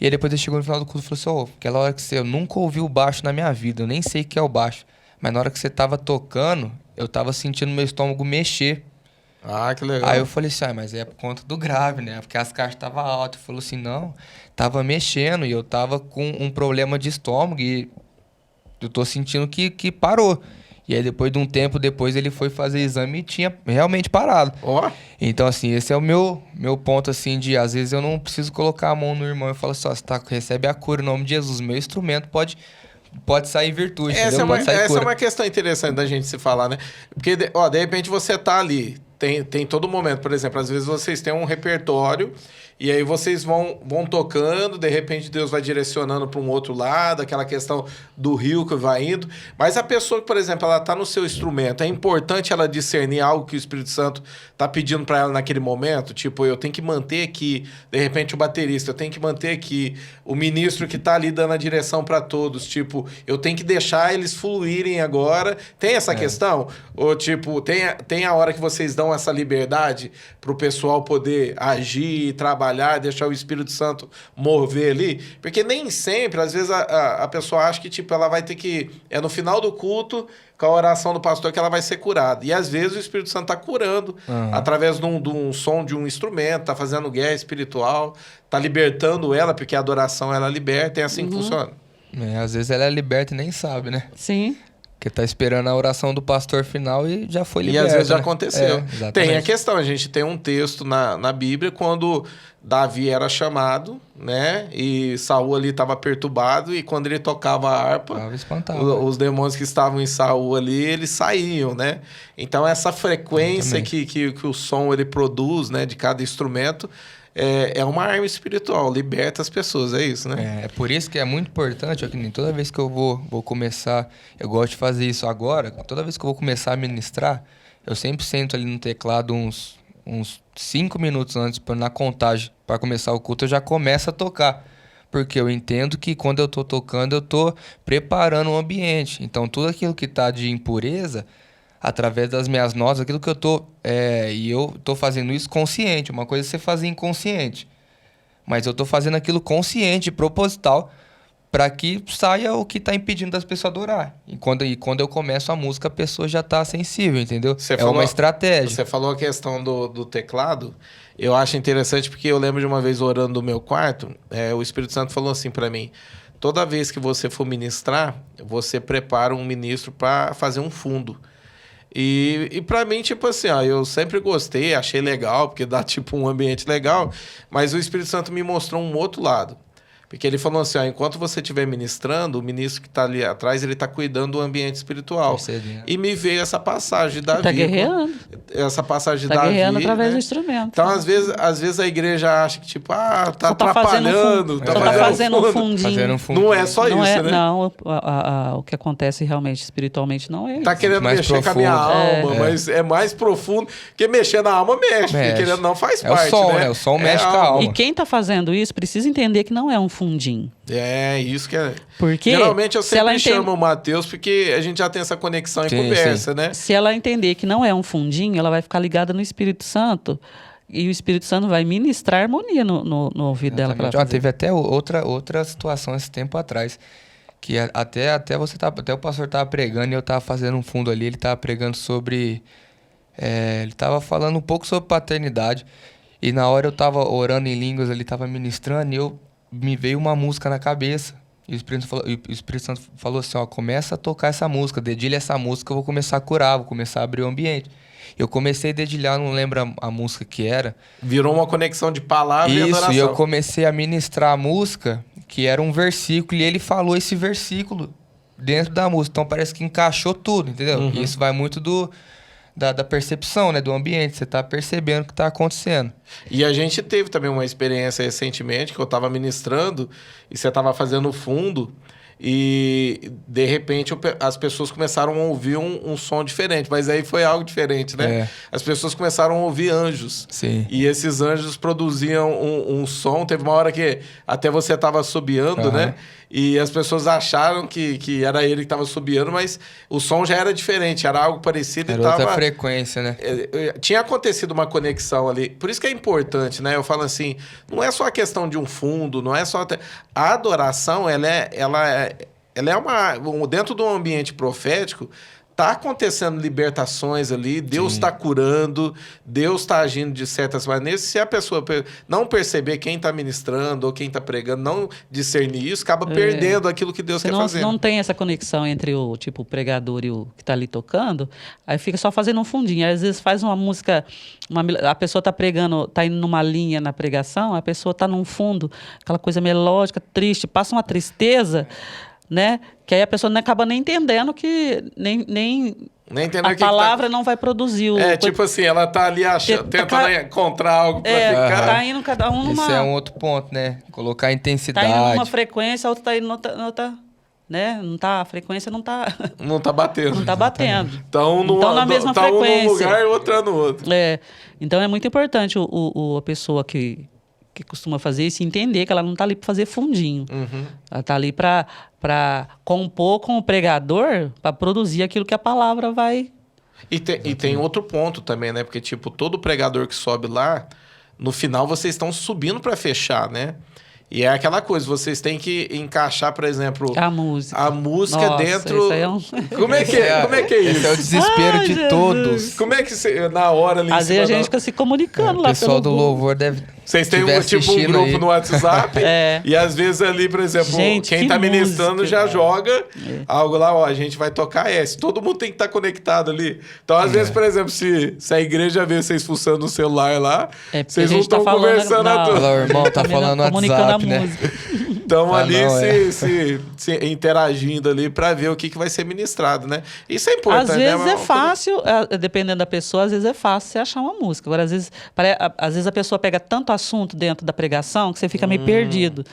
C: E aí depois ele chegou no final do culto e falou assim, aquela hora que eu nunca ouvi o baixo na minha vida, eu nem sei o que é o baixo. Mas na hora que você tava tocando, eu tava sentindo meu estômago mexer.
A: Ah, que legal.
C: Aí eu falei assim, mas é por conta do grave, né? Porque as caixas estavam altas. Ele falou assim, não, tava mexendo e eu tava com um problema de estômago e eu tô sentindo que parou. E aí, depois de um tempo depois, ele foi fazer exame e tinha realmente parado.
A: Oh.
C: Então, assim, esse é o meu ponto, assim, de... Às vezes eu não preciso colocar a mão no irmão e falar assim, você recebe a cura em nome de Jesus. Meu instrumento pode sair virtude,
A: essa
C: entendeu?
A: Essa é uma questão interessante da gente se falar, né? Porque, de repente, você tá ali... Tem todo momento, por exemplo, às vezes vocês têm um repertório e aí vocês vão tocando, de repente Deus vai direcionando para um outro lado, aquela questão do rio que vai indo. Mas a pessoa que, por exemplo, ela está no seu instrumento, é importante ela discernir algo que o Espírito Santo está pedindo para ela naquele momento? Tipo, eu tenho que manter aqui, de repente, o baterista, eu tenho que manter aqui o ministro que está ali dando a direção para todos. Tipo, eu tenho que deixar eles fluírem agora. Tem essa questão? Ou, tipo, tem a hora que vocês dão essa liberdade para o pessoal poder agir, trabalhar, deixar o Espírito Santo mover ali? Porque nem sempre, às vezes a pessoa acha que tipo, ela vai ter que... É no final do culto, com a oração do pastor, que ela vai ser curada. E às vezes o Espírito Santo está curando através de um som de um instrumento, está fazendo guerra espiritual, está libertando ela, porque a adoração ela liberta, é assim que funciona.
C: Às vezes ela é liberta e nem sabe, né?
B: Sim.
C: Porque tá esperando a oração do pastor final e já foi liberto.
A: E às vezes já
C: né?
A: aconteceu. Tem a questão, a gente tem um texto na Bíblia quando Davi era chamado, né? E Saul ali estava perturbado e quando ele tocava a harpa, os demônios que estavam em Saul ali, eles saíam, né? Então essa frequência que o som ele produz, né? De cada instrumento, é uma arma espiritual, liberta as pessoas, é isso, né?
C: É por isso que é muito importante, que toda vez que eu vou começar, eu gosto de fazer isso agora, toda vez que eu vou começar a ministrar, eu sempre sento ali no teclado uns 5 minutos antes, na contagem, para começar o culto, eu já começo a tocar. porque eu entendo que quando eu tô tocando, eu tô preparando o ambiente. Então, tudo aquilo que tá de impureza, através das minhas notas, aquilo que eu tô... e eu tô fazendo isso consciente. Uma coisa é você fazer inconsciente. Mas eu tô fazendo aquilo consciente, proposital, para que saia o que tá impedindo das pessoas adorar. E quando eu começo a música, a pessoa já tá sensível, entendeu? Uma estratégia.
A: Você falou a questão do teclado. Eu acho interessante porque eu lembro de uma vez orando no meu quarto, o Espírito Santo falou assim para mim: toda vez que você for ministrar, você prepara um ministro para fazer um fundo. E para mim, tipo assim, eu sempre gostei, achei legal, porque dá tipo um ambiente legal, mas o Espírito Santo me mostrou um outro lado. Porque ele falou assim, enquanto você estiver ministrando, o ministro que está ali atrás, ele está cuidando do ambiente espiritual. E me veio essa passagem de Davi.
B: Está guerreando.
A: Essa passagem de
B: Davi. Está
A: guerreando
B: através do instrumento.
A: Então, às vezes a igreja acha que, tipo, tá atrapalhando.
B: Tá fazendo um fundinho.
A: Não é só isso, né?
B: Não, o que acontece realmente espiritualmente não é isso.
A: Tá querendo
C: mais
A: mexer
C: profundo.
A: com a minha alma, mas é mais profundo. Porque mexer na alma mexe. Porque querendo não faz parte,
C: o som,
A: né?
C: O som mexe com a alma.
B: E quem tá fazendo isso precisa entender que não é um fundinho.
A: Isso que é.
B: Porque
A: geralmente eu sempre chamo o Matheus porque a gente já tem essa conexão e conversa, né?
B: Se ela entender que não é um fundinho, ela vai ficar ligada no Espírito Santo e o Espírito Santo vai ministrar harmonia no ouvido dela.
C: Teve até outra situação esse tempo atrás que até o pastor tava pregando e eu tava fazendo um fundo ali, ele tava pregando sobre ele tava falando um pouco sobre paternidade e na hora eu tava orando em línguas, ele tava ministrando e me veio uma música na cabeça. E o Espírito Santo falou assim, começa a tocar essa música, dedilha essa música, eu vou começar a curar, vou começar a abrir o ambiente. Eu comecei a dedilhar, não lembro a música que era.
A: Virou uma conexão de palavra e adoração.
C: Isso, e eu comecei a ministrar a música, que era um versículo, e ele falou esse versículo dentro da música. Então parece que encaixou tudo, entendeu?
A: Uhum.
C: E isso vai muito da percepção, né, do ambiente, você tá percebendo o que tá acontecendo.
A: E a gente teve também uma experiência recentemente que eu tava ministrando e você tava fazendo fundo e de repente as pessoas começaram a ouvir um som diferente, mas aí foi algo diferente, né? As pessoas começaram a ouvir anjos.
C: Sim.
A: E esses anjos produziam um som, teve uma hora que até você tava assobiando, né? E as pessoas acharam que era ele que estava assobiando, mas o som já era diferente, era algo parecido.
C: Era outra frequência, né?
A: Tinha acontecido uma conexão ali. Por isso que é importante, né? Eu falo assim, não é só a questão de um fundo, não é só... A adoração, ela é uma... Dentro de um ambiente profético, tá acontecendo libertações ali, Deus está curando, Deus está agindo de certas maneiras. Se a pessoa não perceber quem está ministrando ou quem está pregando, não discernir isso, acaba perdendo aquilo que Deus quer fazer.
B: Não tem essa conexão entre o pregador e o que está ali tocando, aí fica só fazendo um fundinho. Aí, às vezes faz uma música, a pessoa está pregando, está indo numa linha na pregação, a pessoa está num fundo, aquela coisa melódica, triste, passa uma tristeza, né? Que aí a pessoa não acaba nem entendendo que nem a palavra não vai produzir.
A: Tipo assim, ela tá ali tentando encontrar algo pra ficar.
B: Tá indo cada um numa...
C: Esse é um outro ponto, né? Colocar intensidade.
B: Tá indo numa frequência, a outra tá indo noutra, né? A frequência não tá...
A: Não tá batendo.
B: Não tá batendo.
A: Então
B: na mesma frequência.
A: Um num lugar e outra no outro.
B: Então é muito importante a pessoa que costuma fazer isso, entender que ela não está ali para fazer fundinho.
A: Uhum.
B: Ela está ali para compor com o pregador, para produzir aquilo que a palavra vai...
A: E tem outro ponto também, né? Porque, tipo, todo pregador que sobe lá, no final vocês estão subindo para fechar, né? E é aquela coisa, vocês têm que encaixar, por exemplo...
B: A música.
A: A música. Nossa, dentro...
B: Isso aí é um...
A: Como é que é isso?
C: Esse é o desespero de todos.
A: Como é que você... Na hora ali...
B: Às vezes a gente fica se comunicando lá.
C: O pessoal do louvor deve...
A: Vocês têm um grupo aí no WhatsApp e às vezes ali, por exemplo, quem tá ministrando já joga algo lá, a gente vai tocar esse. Todo mundo tem que estar conectado ali. Então, às vezes, por exemplo, se a igreja vê vocês fuçando no celular lá, vocês não estão conversando a todos.
C: O irmão tá falando no WhatsApp, né?
A: Estão ali se interagindo ali para ver o que vai ser ministrado, né? Isso é importante.
B: Às vezes é fácil, dependendo da pessoa, às vezes é fácil você achar uma música. Agora, às vezes a pessoa pega tanto assunto dentro da pregação que você fica meio perdido.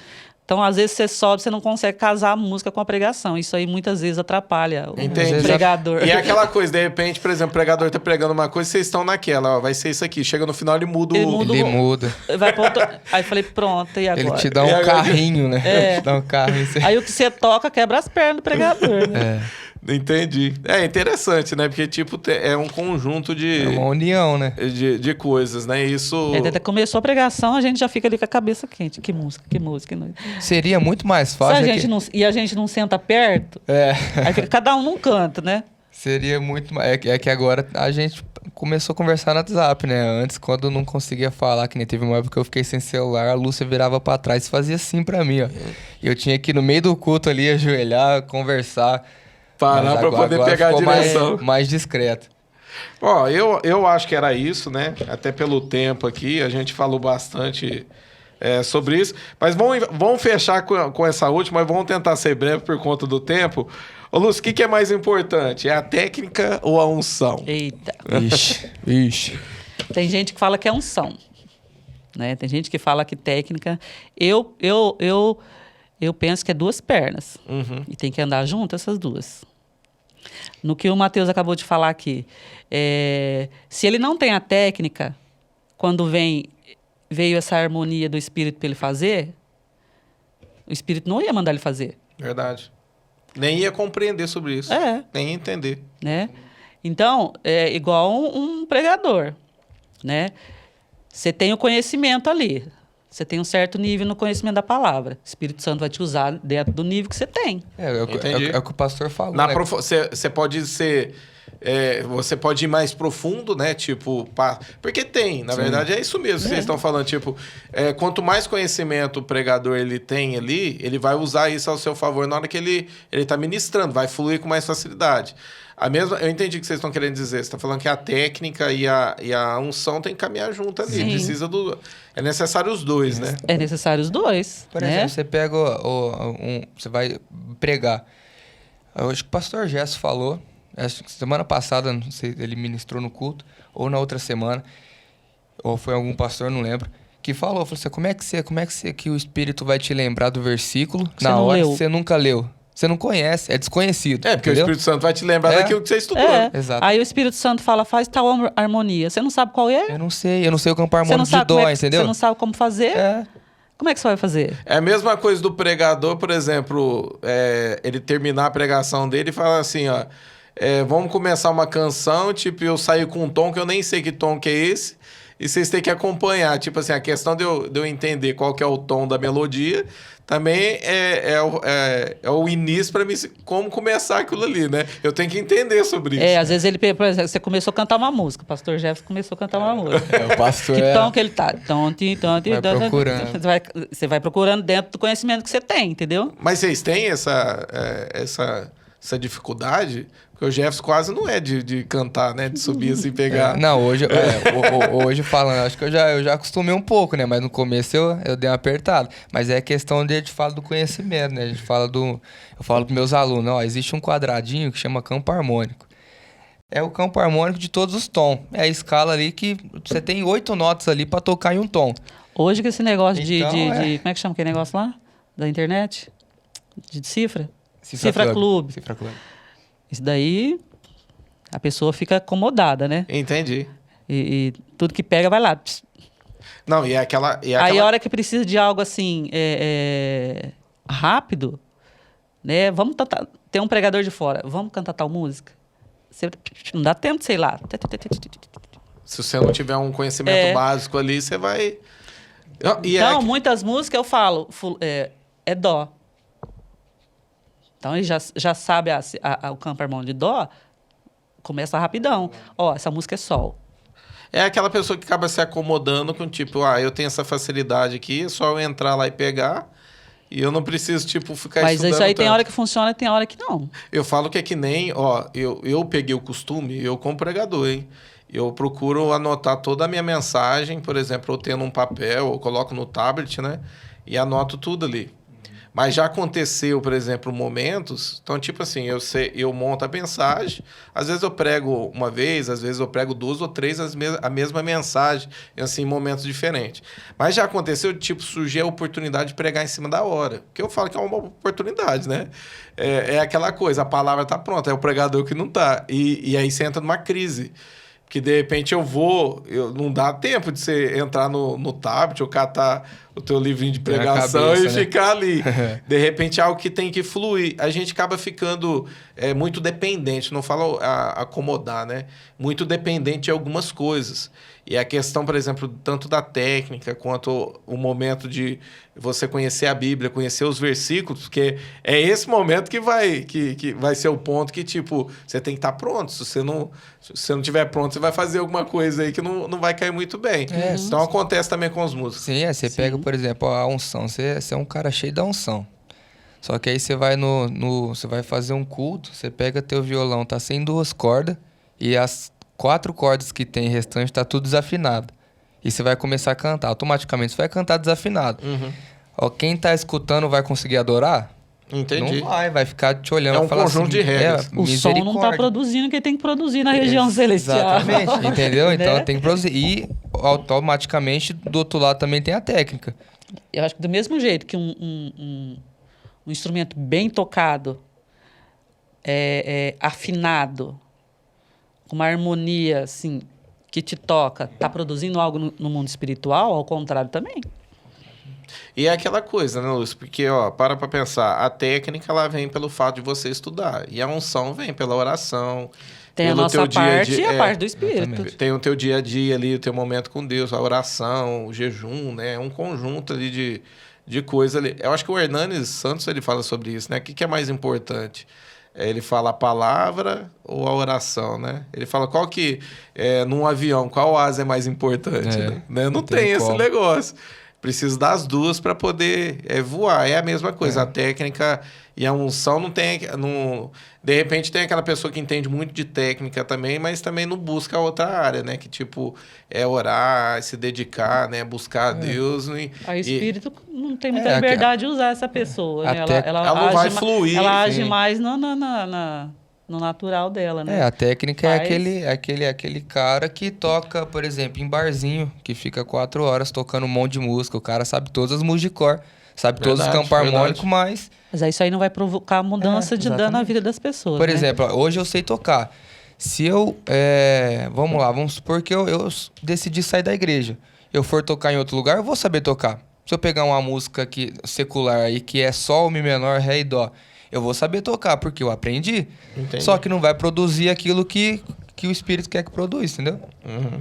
B: Então, às vezes, você sobe, você não consegue casar a música com a pregação. Isso aí, muitas vezes, atrapalha o
A: Entendi.
B: pregador.
A: E é aquela coisa, de repente, por exemplo, o pregador tá pregando uma coisa, vocês estão naquela, ó, vai ser isso aqui. Chega no final, ele muda
B: Ele
A: o...
B: muda.
C: Ele muda.
B: Vai pra outro... Aí, falei, pronto, e agora?
C: Ele te dá
A: E
C: um
A: agora?
C: carrinho, né?
B: É.
C: Te dá um carrinho. Você...
B: Aí, o que você toca, quebra as pernas do pregador, né?
A: Entendi. É interessante, né? Porque, tipo, é um conjunto
C: É uma união, né?
A: de coisas, né? Isso...
B: Até começou a pregação, a gente já fica ali com a cabeça quente. Que música, que música. Que...
C: Seria muito mais
B: Se
C: fácil.
B: a gente não... E a gente não senta perto, aí fica cada um num canto, né?
C: Seria muito mais. É que agora a gente começou a conversar no WhatsApp, né? Antes, quando eu não conseguia falar, que nem teve uma época que eu fiquei sem celular, a Lúcia virava pra trás e fazia assim pra mim, ó. E eu tinha que ir no meio do culto ali, ajoelhar, conversar.
A: Parar pra poder pegar a
C: ficou
A: direção.
C: mais discreto.
A: Ó, eu acho que era isso, né? Até pelo tempo aqui, a gente falou bastante sobre isso. Mas vamos fechar com essa última, mas vamos tentar ser breve por conta do tempo. Ô, Lúcio, o que é mais importante? É a técnica ou a unção?
B: Eita.
C: Ixi.
B: Tem gente que fala que é unção, né? Tem gente que fala que técnica... Eu penso que é duas pernas.
A: Uhum.
B: E tem que andar junto essas duas. No que o Matheus acabou de falar aqui, se ele não tem a técnica, quando veio essa harmonia do Espírito para ele fazer, o Espírito não ia mandar ele fazer.
A: Verdade. Nem ia compreender sobre isso. Nem ia entender.
B: Né? Então, é igual um pregador, né? Você tem o conhecimento ali. Você tem um certo nível no conhecimento da palavra. O Espírito Santo vai te usar dentro do nível que você tem.
A: É
C: o que o pastor falou, né?
A: Você pode ser... você pode ir mais profundo, né? Tipo, porque tem, na verdade, é isso mesmo que vocês estão falando. Tipo, quanto mais conhecimento o pregador ele tem ali, ele vai usar isso ao seu favor na hora que ele está ministrando, vai fluir com mais facilidade. Eu entendi o que vocês estão querendo dizer. Você está falando que a técnica e a unção tem que caminhar junto ali.
B: Sim.
A: É necessário os dois, né?
B: É necessário os dois.
C: Por
B: né?
C: exemplo, você pega você vai pregar. Eu acho que o pastor Gesso falou, acho que semana passada, não sei, ele ministrou no culto, ou na outra semana, ou foi algum pastor, não lembro, que falou assim, como é que o Espírito vai te lembrar do versículo
B: Você
C: na
B: não
C: hora
B: leu.
C: que você nunca leu? Você não conhece, é desconhecido.
A: Porque
C: entendeu?
A: o Espírito Santo vai te lembrar daquilo que você estudou.
C: Exato.
B: Aí o Espírito Santo fala, faz tal harmonia. Você não sabe qual é?
C: Eu não sei o campo
B: Você não
C: harmônico de
B: sabe
C: dó,
B: como
C: entendeu?
B: Você não sabe como fazer? Como é que você vai fazer?
A: É a mesma coisa do pregador, por exemplo, ele terminar a pregação dele e falar assim, ó, vamos começar uma canção, tipo, eu saio com um tom que eu nem sei que tom que é esse, e vocês têm que acompanhar. Tipo assim, a questão de eu entender qual que é o tom da melodia, também é o início para mim, como começar aquilo ali, né? Eu tenho que entender sobre isso.
B: Às vezes por exemplo, você começou a cantar uma música, o pastor Jefferson começou a cantar uma música.
C: O pastor
B: Que tom que ele tá?
C: Vai procurando.
B: Você vai procurando dentro do conhecimento que você tem, entendeu?
A: Mas vocês têm essa dificuldade? Porque o Jefferson quase não é de cantar, né? De subir assim, pegar...
C: Não, hoje falando, acho que eu já acostumei um pouco, né? Mas no começo eu dei uma apertada. Mas é questão de a gente fala do conhecimento, né? Eu falo para meus alunos, ó, existe um quadradinho que chama campo harmônico. É o campo harmônico de todos os tons. É a escala ali que você tem 8 notas ali para tocar em um tom.
B: Hoje com esse negócio
C: Então,
B: de... Como é que chama aquele negócio lá? Da internet? De cifra?
C: Cifra
B: Clube.
C: Cifra Clube.
B: Isso daí, a pessoa fica acomodada, né?
A: Entendi.
B: E tudo que pega vai lá. Pss.
A: Não, e aquela...
B: Aí a hora que precisa de algo assim, rápido, né? Vamos ter um pregador de fora, vamos cantar tal música? Não dá tempo de, sei lá.
A: Se você não tiver um conhecimento básico ali, você vai...
B: Então, muitas músicas eu falo, é dó. Então, ele já sabe o campo harmônico de dó, começa rapidão. Ó, essa música é sol.
A: É aquela pessoa que acaba se acomodando com, tipo, eu tenho essa facilidade aqui, é só eu entrar lá e pegar, e eu não preciso, tipo, ficar estudando.
B: Mas isso aí
A: tanto.
B: tem hora que funciona e tem hora que não.
A: Eu falo que é que nem, eu peguei o costume, eu como pregador, hein? Eu procuro anotar toda a minha mensagem, por exemplo, eu tendo um papel, eu coloco no tablet, né? E anoto tudo ali. Mas já aconteceu, por exemplo, momentos... Então, tipo assim, eu monto a mensagem, às vezes eu prego uma vez, às vezes eu prego 2 ou 3 a mesma mensagem, assim, em momentos diferentes. Mas já aconteceu de, tipo, surgir a oportunidade de pregar em cima da hora. Que eu falo que é uma oportunidade, né? É aquela coisa, a palavra tá pronta, é o pregador que não tá. E aí você entra numa crise. Que de repente não dá tempo de você entrar no tablet ou catar o teu livrinho de pregação
C: cabeça,
A: e
C: né?
A: ficar ali. De repente é algo que tem que fluir. A gente acaba ficando muito dependente, não falo acomodar, né? Muito dependente de algumas coisas. E a questão, por exemplo, tanto da técnica quanto o momento de você conhecer a Bíblia, conhecer os versículos, porque é esse momento que vai ser o ponto que, tipo, você tem que estar pronto. Se você não estiver pronto, você vai fazer alguma coisa aí que não vai cair muito bem. Então acontece também com os músicos.
C: Sim, você pega, por exemplo, a unção. Você é um cara cheio da unção. Só que aí você vai você vai fazer um culto, você pega teu violão, tá sem 2 cordas, e as 4 cordas que tem restante tá tudo desafinado. E você vai começar a cantar. Automaticamente você vai cantar desafinado. Ó, quem tá escutando vai conseguir adorar?
A: Entendi.
C: Não vai ficar te olhando.
A: É um
C: falar
A: conjunto
C: assim,
A: de regras.
B: O som não está produzindo o que tem que produzir na região celestial.
C: Exatamente, entendeu? Então
B: Né?
C: tem que produzir. E automaticamente do outro lado também tem a técnica.
B: Eu acho que do mesmo jeito que um instrumento bem tocado, afinado, com uma harmonia assim, que te toca, está produzindo algo no mundo espiritual, ao contrário também.
A: E é aquela coisa, né, Lúcio? Porque, ó, para pensar, a técnica, ela vem pelo fato de você estudar. E a unção vem pela oração.
B: Tem a
A: pelo
B: nossa
A: teu dia
B: parte
A: dia,
B: e a parte do espírito.
C: exatamente.
A: Tem o teu dia a dia ali, o teu momento com Deus, a oração, o jejum, né? É um conjunto ali de coisa ali. Eu acho que o Hernanes Santos, ele fala sobre isso, né? O que é mais importante? Ele fala a palavra ou a oração, né? Ele fala qual que, num avião, qual asa é mais importante, né? Não tem esse negócio. Precisa das duas para poder voar. É a mesma coisa. A técnica e a unção não tem... de repente tem aquela pessoa que entende muito de técnica também, mas também não busca a outra área, né? Que tipo, orar, se dedicar, né? Buscar a Deus.
B: O espírito não tem muita liberdade de usar essa pessoa. Né?
A: Ela não vai fluir.
B: Ela age mais no natural dela, né?
C: A técnica é aquele cara que toca, por exemplo, em barzinho, que fica 4 horas tocando um monte de música. O cara sabe todas as músicas de cor, sabe todos os campos harmônicos, mas
B: isso aí não vai provocar mudança de dano na vida das pessoas.
C: Por
B: né?
C: exemplo, hoje eu sei tocar. Se eu... vamos supor que eu decidi sair da igreja. Eu for tocar em outro lugar, eu vou saber tocar. Se eu pegar uma música secular aí, que é sol, mi menor, ré e dó, eu vou saber tocar, porque eu aprendi.
A: Entendi.
C: Só que não vai produzir aquilo que o Espírito quer que produza, entendeu?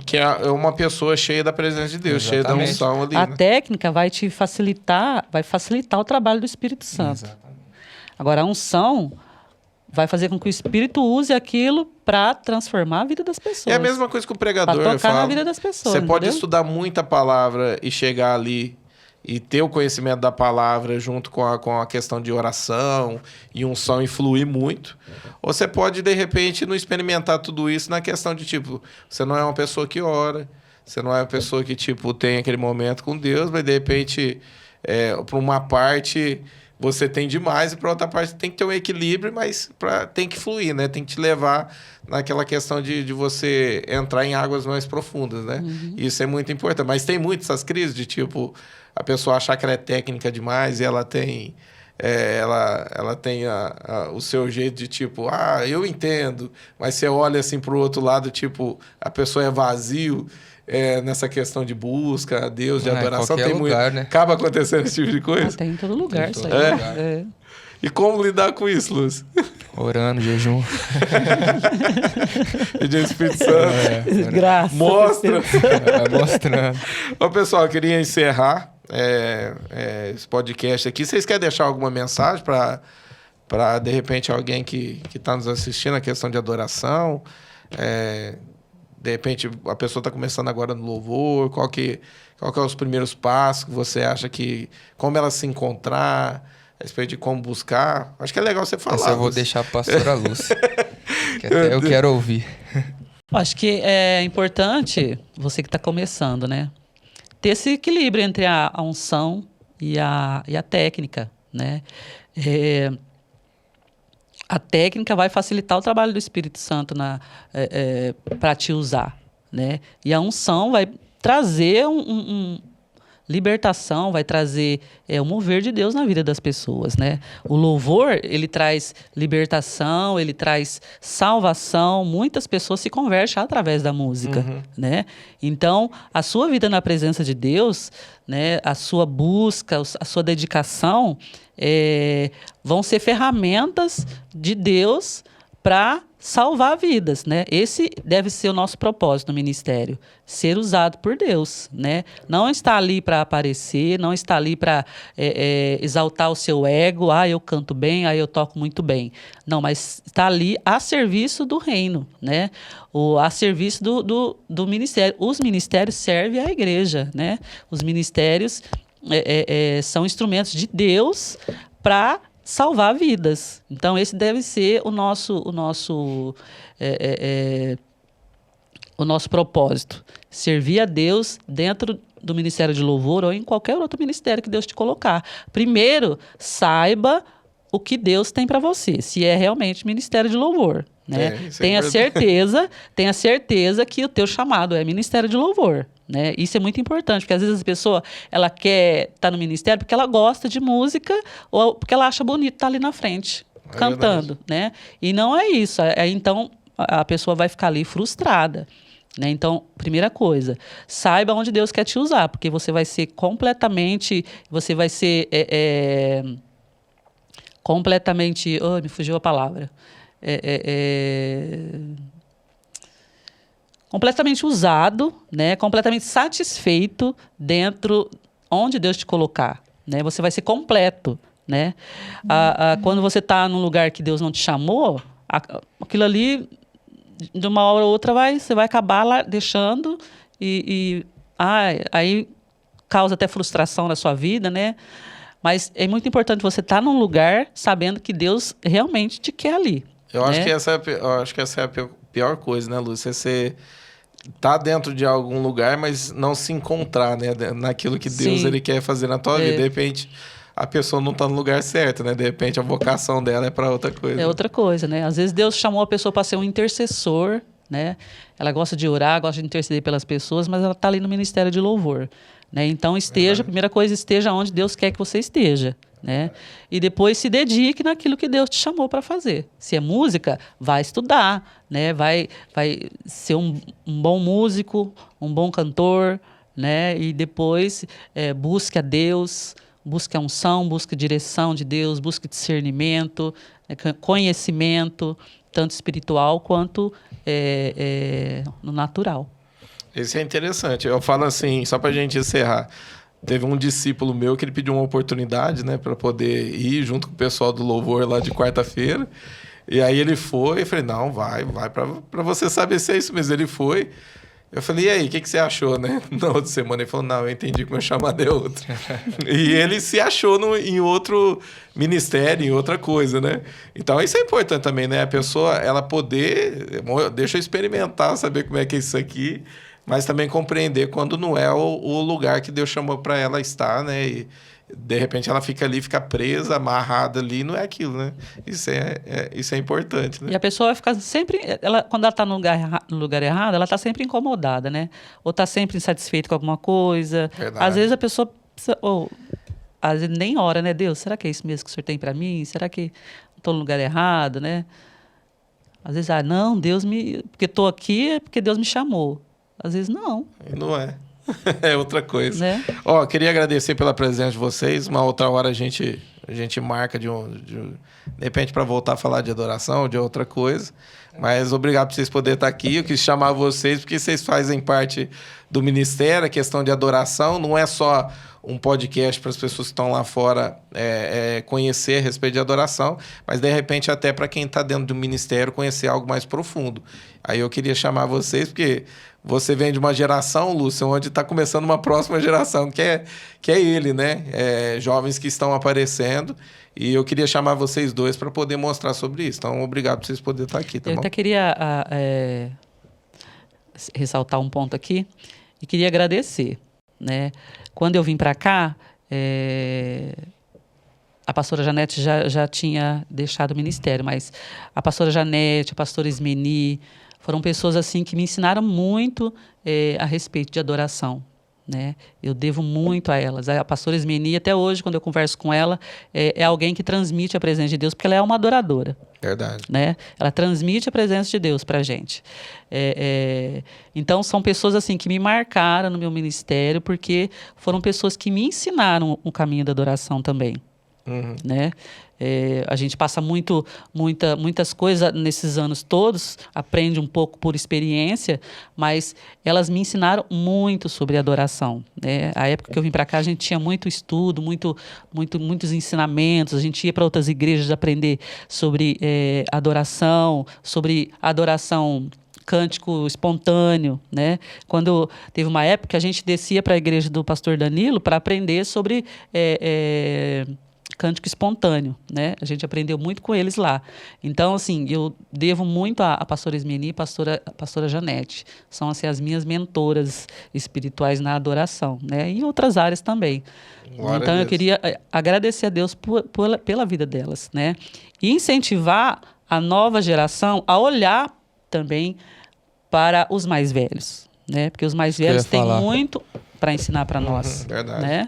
A: Que é uma pessoa cheia da presença de Deus, cheia da unção ali.
B: A técnica vai te facilitar, o trabalho do Espírito Santo.
C: Exatamente.
B: Agora, a unção vai fazer com que o Espírito use aquilo para transformar a vida das pessoas.
A: É a mesma coisa que o pregador
B: fala. Para tocar
A: fala.
B: na vida das pessoas.
A: Você pode
B: entendeu?
A: estudar muita palavra e chegar ali e ter o conhecimento da palavra junto com a questão de oração e unção e fluir muito. Ou você pode, de repente, não experimentar tudo isso na questão de, tipo, você não é uma pessoa que ora, você não é uma pessoa que, tipo, tem aquele momento com Deus, mas, de repente, para uma parte você tem demais e para outra parte tem que ter um equilíbrio, mas tem que fluir, né? Tem que te levar naquela questão de você entrar em águas mais profundas, né? Isso é muito importante. Mas tem muito essas crises de, tipo, a pessoa achar que ela é técnica demais e ela tem... ela tem o seu jeito de, tipo, eu entendo, mas você olha assim para o outro lado, tipo, a pessoa é vazio nessa questão de busca a Deus, de adoração.
C: Tem lugar,
A: muito,
C: né?
A: Acaba acontecendo esse tipo de coisa.
B: Tem em todo lugar isso aí.
C: lugar.
A: E como lidar com isso, Lúcio?
C: Orando, jejum.
A: Pedir o Espírito Santo.
B: Graças.
A: Mostra.
C: Mostrando.
A: Ô, pessoal, eu queria encerrar esse podcast aqui. Vocês querem deixar alguma mensagem para de repente, alguém que está nos assistindo, a questão de adoração? De repente, a pessoa está começando agora no louvor. Qual que é os primeiros passos que você acha que... Como ela se encontrar, a respeito de como buscar? Acho que é legal você falar.
C: Essa eu vou deixar a pastora Lúcia, que até eu quero ouvir.
B: Acho que é importante, você que está começando, né? Ter esse equilíbrio entre a unção e a técnica. né? A técnica vai facilitar o trabalho do Espírito Santo para te usar, né? E a unção vai trazer libertação, vai trazer o mover de Deus na vida das pessoas, né? O louvor, ele traz libertação, ele traz salvação. Muitas pessoas se convertem através da música, né? Então, a sua vida na presença de Deus, né? A sua busca, a sua dedicação vão ser ferramentas de Deus para salvar vidas, né? Esse deve ser o nosso propósito no ministério, ser usado por Deus, né? Não está ali para aparecer, não está ali para exaltar o seu ego, eu canto bem, eu toco muito bem. Não, mas está ali a serviço do reino, né? A serviço do ministério. Os ministérios servem à igreja, né? Os ministérios são instrumentos de Deus para salvar vidas. Então, esse deve ser o nosso propósito. Servir a Deus dentro do Ministério de Louvor ou em qualquer outro ministério que Deus te colocar. Primeiro, saiba o que Deus tem para você, se é realmente Ministério de Louvor, né? Tenha certeza que o teu chamado é Ministério de Louvor, né? Isso é muito importante, porque às vezes a pessoa ela quer estar no ministério porque ela gosta de música ou porque ela acha bonito estar ali na frente, cantando, né? E não é isso. Então, a pessoa vai ficar ali frustrada, né? Então, primeira coisa, saiba onde Deus quer te usar, porque você vai ser completamente... completamente... me fugiu a palavra. Completamente usado, né? Completamente satisfeito dentro onde Deus te colocar, né? Você vai ser completo, né? Quando você está num lugar que Deus não te chamou, aquilo ali, de uma hora ou outra, você vai acabar lá deixando aí causa até frustração na sua vida, né? Mas é muito importante você estar num lugar sabendo que Deus realmente te quer ali.
A: Eu acho que essa é a pior coisa, né, Lúcia? Você tá dentro de algum lugar, mas não se encontrar, né, naquilo que Deus ele quer fazer na tua vida. De repente, a pessoa não tá no lugar certo, né? De repente, a vocação dela é para outra coisa.
B: É outra coisa, né? Às vezes Deus chamou a pessoa para ser um intercessor, né? Ela gosta de orar, gosta de interceder pelas pessoas, mas ela tá ali no ministério de louvor, né? Então, primeira coisa, esteja onde Deus quer que você esteja, né? E depois se dedique naquilo que Deus te chamou para fazer. Se é música, vai estudar, né? Vai ser um bom músico, um bom cantor, né? E depois busque a Deus, busque a unção, busque a direção de Deus, busque discernimento, conhecimento, tanto espiritual quanto no natural.
A: Isso é interessante. Eu falo assim, só pra gente encerrar. Teve um discípulo meu que ele pediu uma oportunidade, né, para poder ir junto com o pessoal do louvor lá de quarta-feira. E aí ele foi, eu falei, não, vai para você saber se é isso mesmo. Ele foi. Eu falei, e aí, o que você achou, né? Na outra semana ele falou, não, eu entendi que o meu chamado é outro. E ele se achou em outro ministério, em outra coisa, né? Então isso é importante também, né? A pessoa, ela poder, deixa eu experimentar, saber como é que é isso aqui, mas também compreender quando não é o lugar que Deus chamou para ela estar, né? E de repente ela fica ali, fica presa, amarrada ali, não é aquilo, né? Isso é importante, né?
B: E a pessoa vai ficar sempre... quando ela está no lugar errado, ela está sempre incomodada, né? Ou está sempre insatisfeita com alguma coisa.
A: Verdade.
B: Às vezes a pessoa... às vezes nem ora, né? Deus, será que é isso mesmo que o Senhor tem para mim? Será que estou no lugar errado, né? Às vezes, não, Deus me... Porque estou aqui é porque Deus me chamou. Às vezes, não.
A: Não é. É outra coisa.
B: Né?
A: Queria agradecer pela presença de vocês. Uma outra hora a gente marca de repente para voltar a falar de adoração ou de outra coisa. Mas obrigado por vocês poderem estar aqui. Eu quis chamar vocês porque vocês fazem parte do ministério. A questão de adoração não é só um podcast para as pessoas que estão lá fora conhecer a respeito de adoração, mas de repente até para quem está dentro do ministério conhecer algo mais profundo. Aí eu queria chamar vocês porque você vem de uma geração, Lúcia, onde está começando uma próxima geração, que é ele, né? Jovens que estão aparecendo. E eu queria chamar vocês dois para poder mostrar sobre isso. Então, obrigado por vocês poderem estar aqui, tá bom?
B: Eu até queria ressaltar um ponto aqui e queria agradecer, né? Quando eu vim para cá, a pastora Janete já tinha deixado o ministério, mas a pastora Janete, a pastora Ismeni, foram pessoas assim que me ensinaram muito a respeito de adoração, né? Eu devo muito a elas. A pastora Ismeni, até hoje, quando eu converso com ela, é alguém que transmite a presença de Deus, porque ela é uma adoradora.
A: Verdade.
B: Né? Ela transmite a presença de Deus para a gente. Então, são pessoas assim que me marcaram no meu ministério, porque foram pessoas que me ensinaram o caminho da adoração também. Né? A gente passa muitas coisas nesses anos todos, aprende um pouco por experiência, mas elas me ensinaram muito sobre adoração, né? A época que eu vim para cá, a gente tinha muito estudo, muitos ensinamentos, a gente ia para outras igrejas aprender sobre adoração, cântico espontâneo, né? Quando teve uma época que a gente descia para a igreja do pastor Danilo para aprender sobre cântico espontâneo, né? A gente aprendeu muito com eles lá. Então, assim, eu devo muito à pastora Ismeni e à pastora Janete. São, assim, as minhas mentoras espirituais na adoração, né? E em outras áreas também.
A: Glória
B: então,
A: a
B: eu
A: Deus.
B: queria agradecer a Deus pela vida delas, né? E incentivar a nova geração a olhar também para os mais velhos, né? Porque os mais velhos têm muito para ensinar para nós,
A: verdade.
B: né?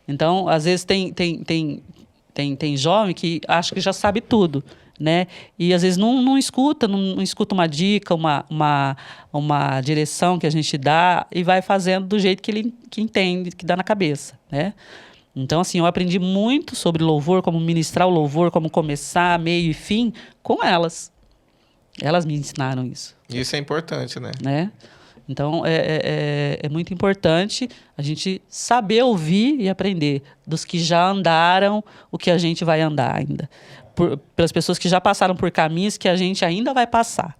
B: Então, às vezes tem jovem que acha que já sabe tudo, né? E às vezes não escuta uma dica, uma direção que a gente dá e vai fazendo do jeito que ele entende, que dá na cabeça, né? Então, assim, eu aprendi muito sobre louvor, como ministrar o louvor, como começar, meio e fim, com elas. Elas me ensinaram isso.
A: Isso é importante, né?
B: Então, é muito importante a gente saber ouvir e aprender dos que já andaram o que a gente vai andar ainda. Pelas pessoas que já passaram por caminhos que a gente ainda vai passar.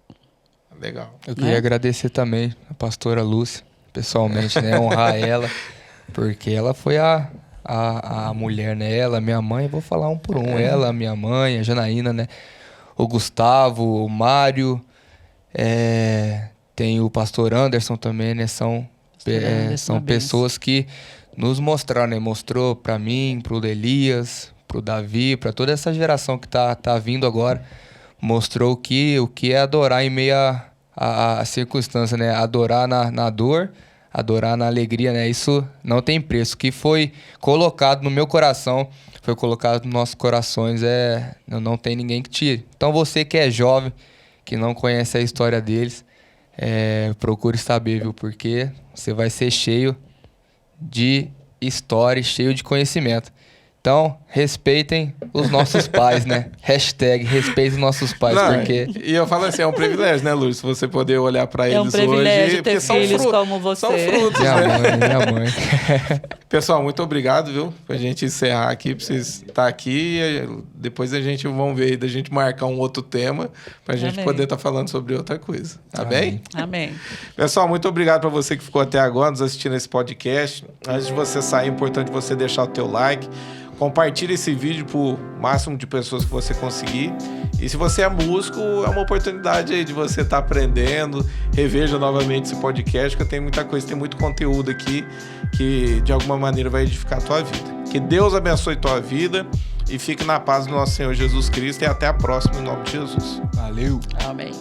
A: Legal.
C: Eu queria agradecer também a pastora Lúcia, pessoalmente, né? Honrar ela, porque ela foi a mulher, né? Ela, minha mãe, vou falar um por um. Ela, minha mãe, a Janaína, né? O Gustavo, o Mário, tem o pastor Anderson também, né? São pessoas que nos mostraram, né? Mostrou para mim, pro Elias, pro Davi, para toda essa geração que tá vindo agora. Mostrou o que é adorar em meio à circunstância, né? Adorar na dor, adorar na alegria, né? Isso não tem preço. O que foi colocado no meu coração, foi colocado nos nossos corações, não tem ninguém que tire. Então você que é jovem, que não conhece a história deles, procure saber, viu? Porque você vai ser cheio de história, cheio de conhecimento. Então, respeitem os nossos pais, né? #respeitem os nossos pais, porque...
A: E eu falo assim, é um privilégio, né, Lúcio? Você poder olhar para eles hoje.
B: É um privilégio ter filhos como você.
A: São frutos,
C: Minha mãe.
A: Pessoal, muito obrigado, viu? Pra gente encerrar aqui, pra vocês estar aqui. Depois vamos ver da gente marcar um outro tema pra gente poder estar falando sobre outra coisa. Tá bem?
B: Amém.
A: Pessoal, muito obrigado pra você que ficou até agora nos assistindo esse podcast. Antes de você sair, é importante você deixar o teu like. Compartilhe esse vídeo para o máximo de pessoas que você conseguir. E se você é músico, é uma oportunidade aí de você estar aprendendo. Reveja novamente esse podcast, porque tem muita coisa, tem muito conteúdo aqui que de alguma maneira vai edificar a tua vida. Que Deus abençoe a tua vida e fique na paz do nosso Senhor Jesus Cristo. E até a próxima, em nome de Jesus.
C: Valeu!
B: Amém.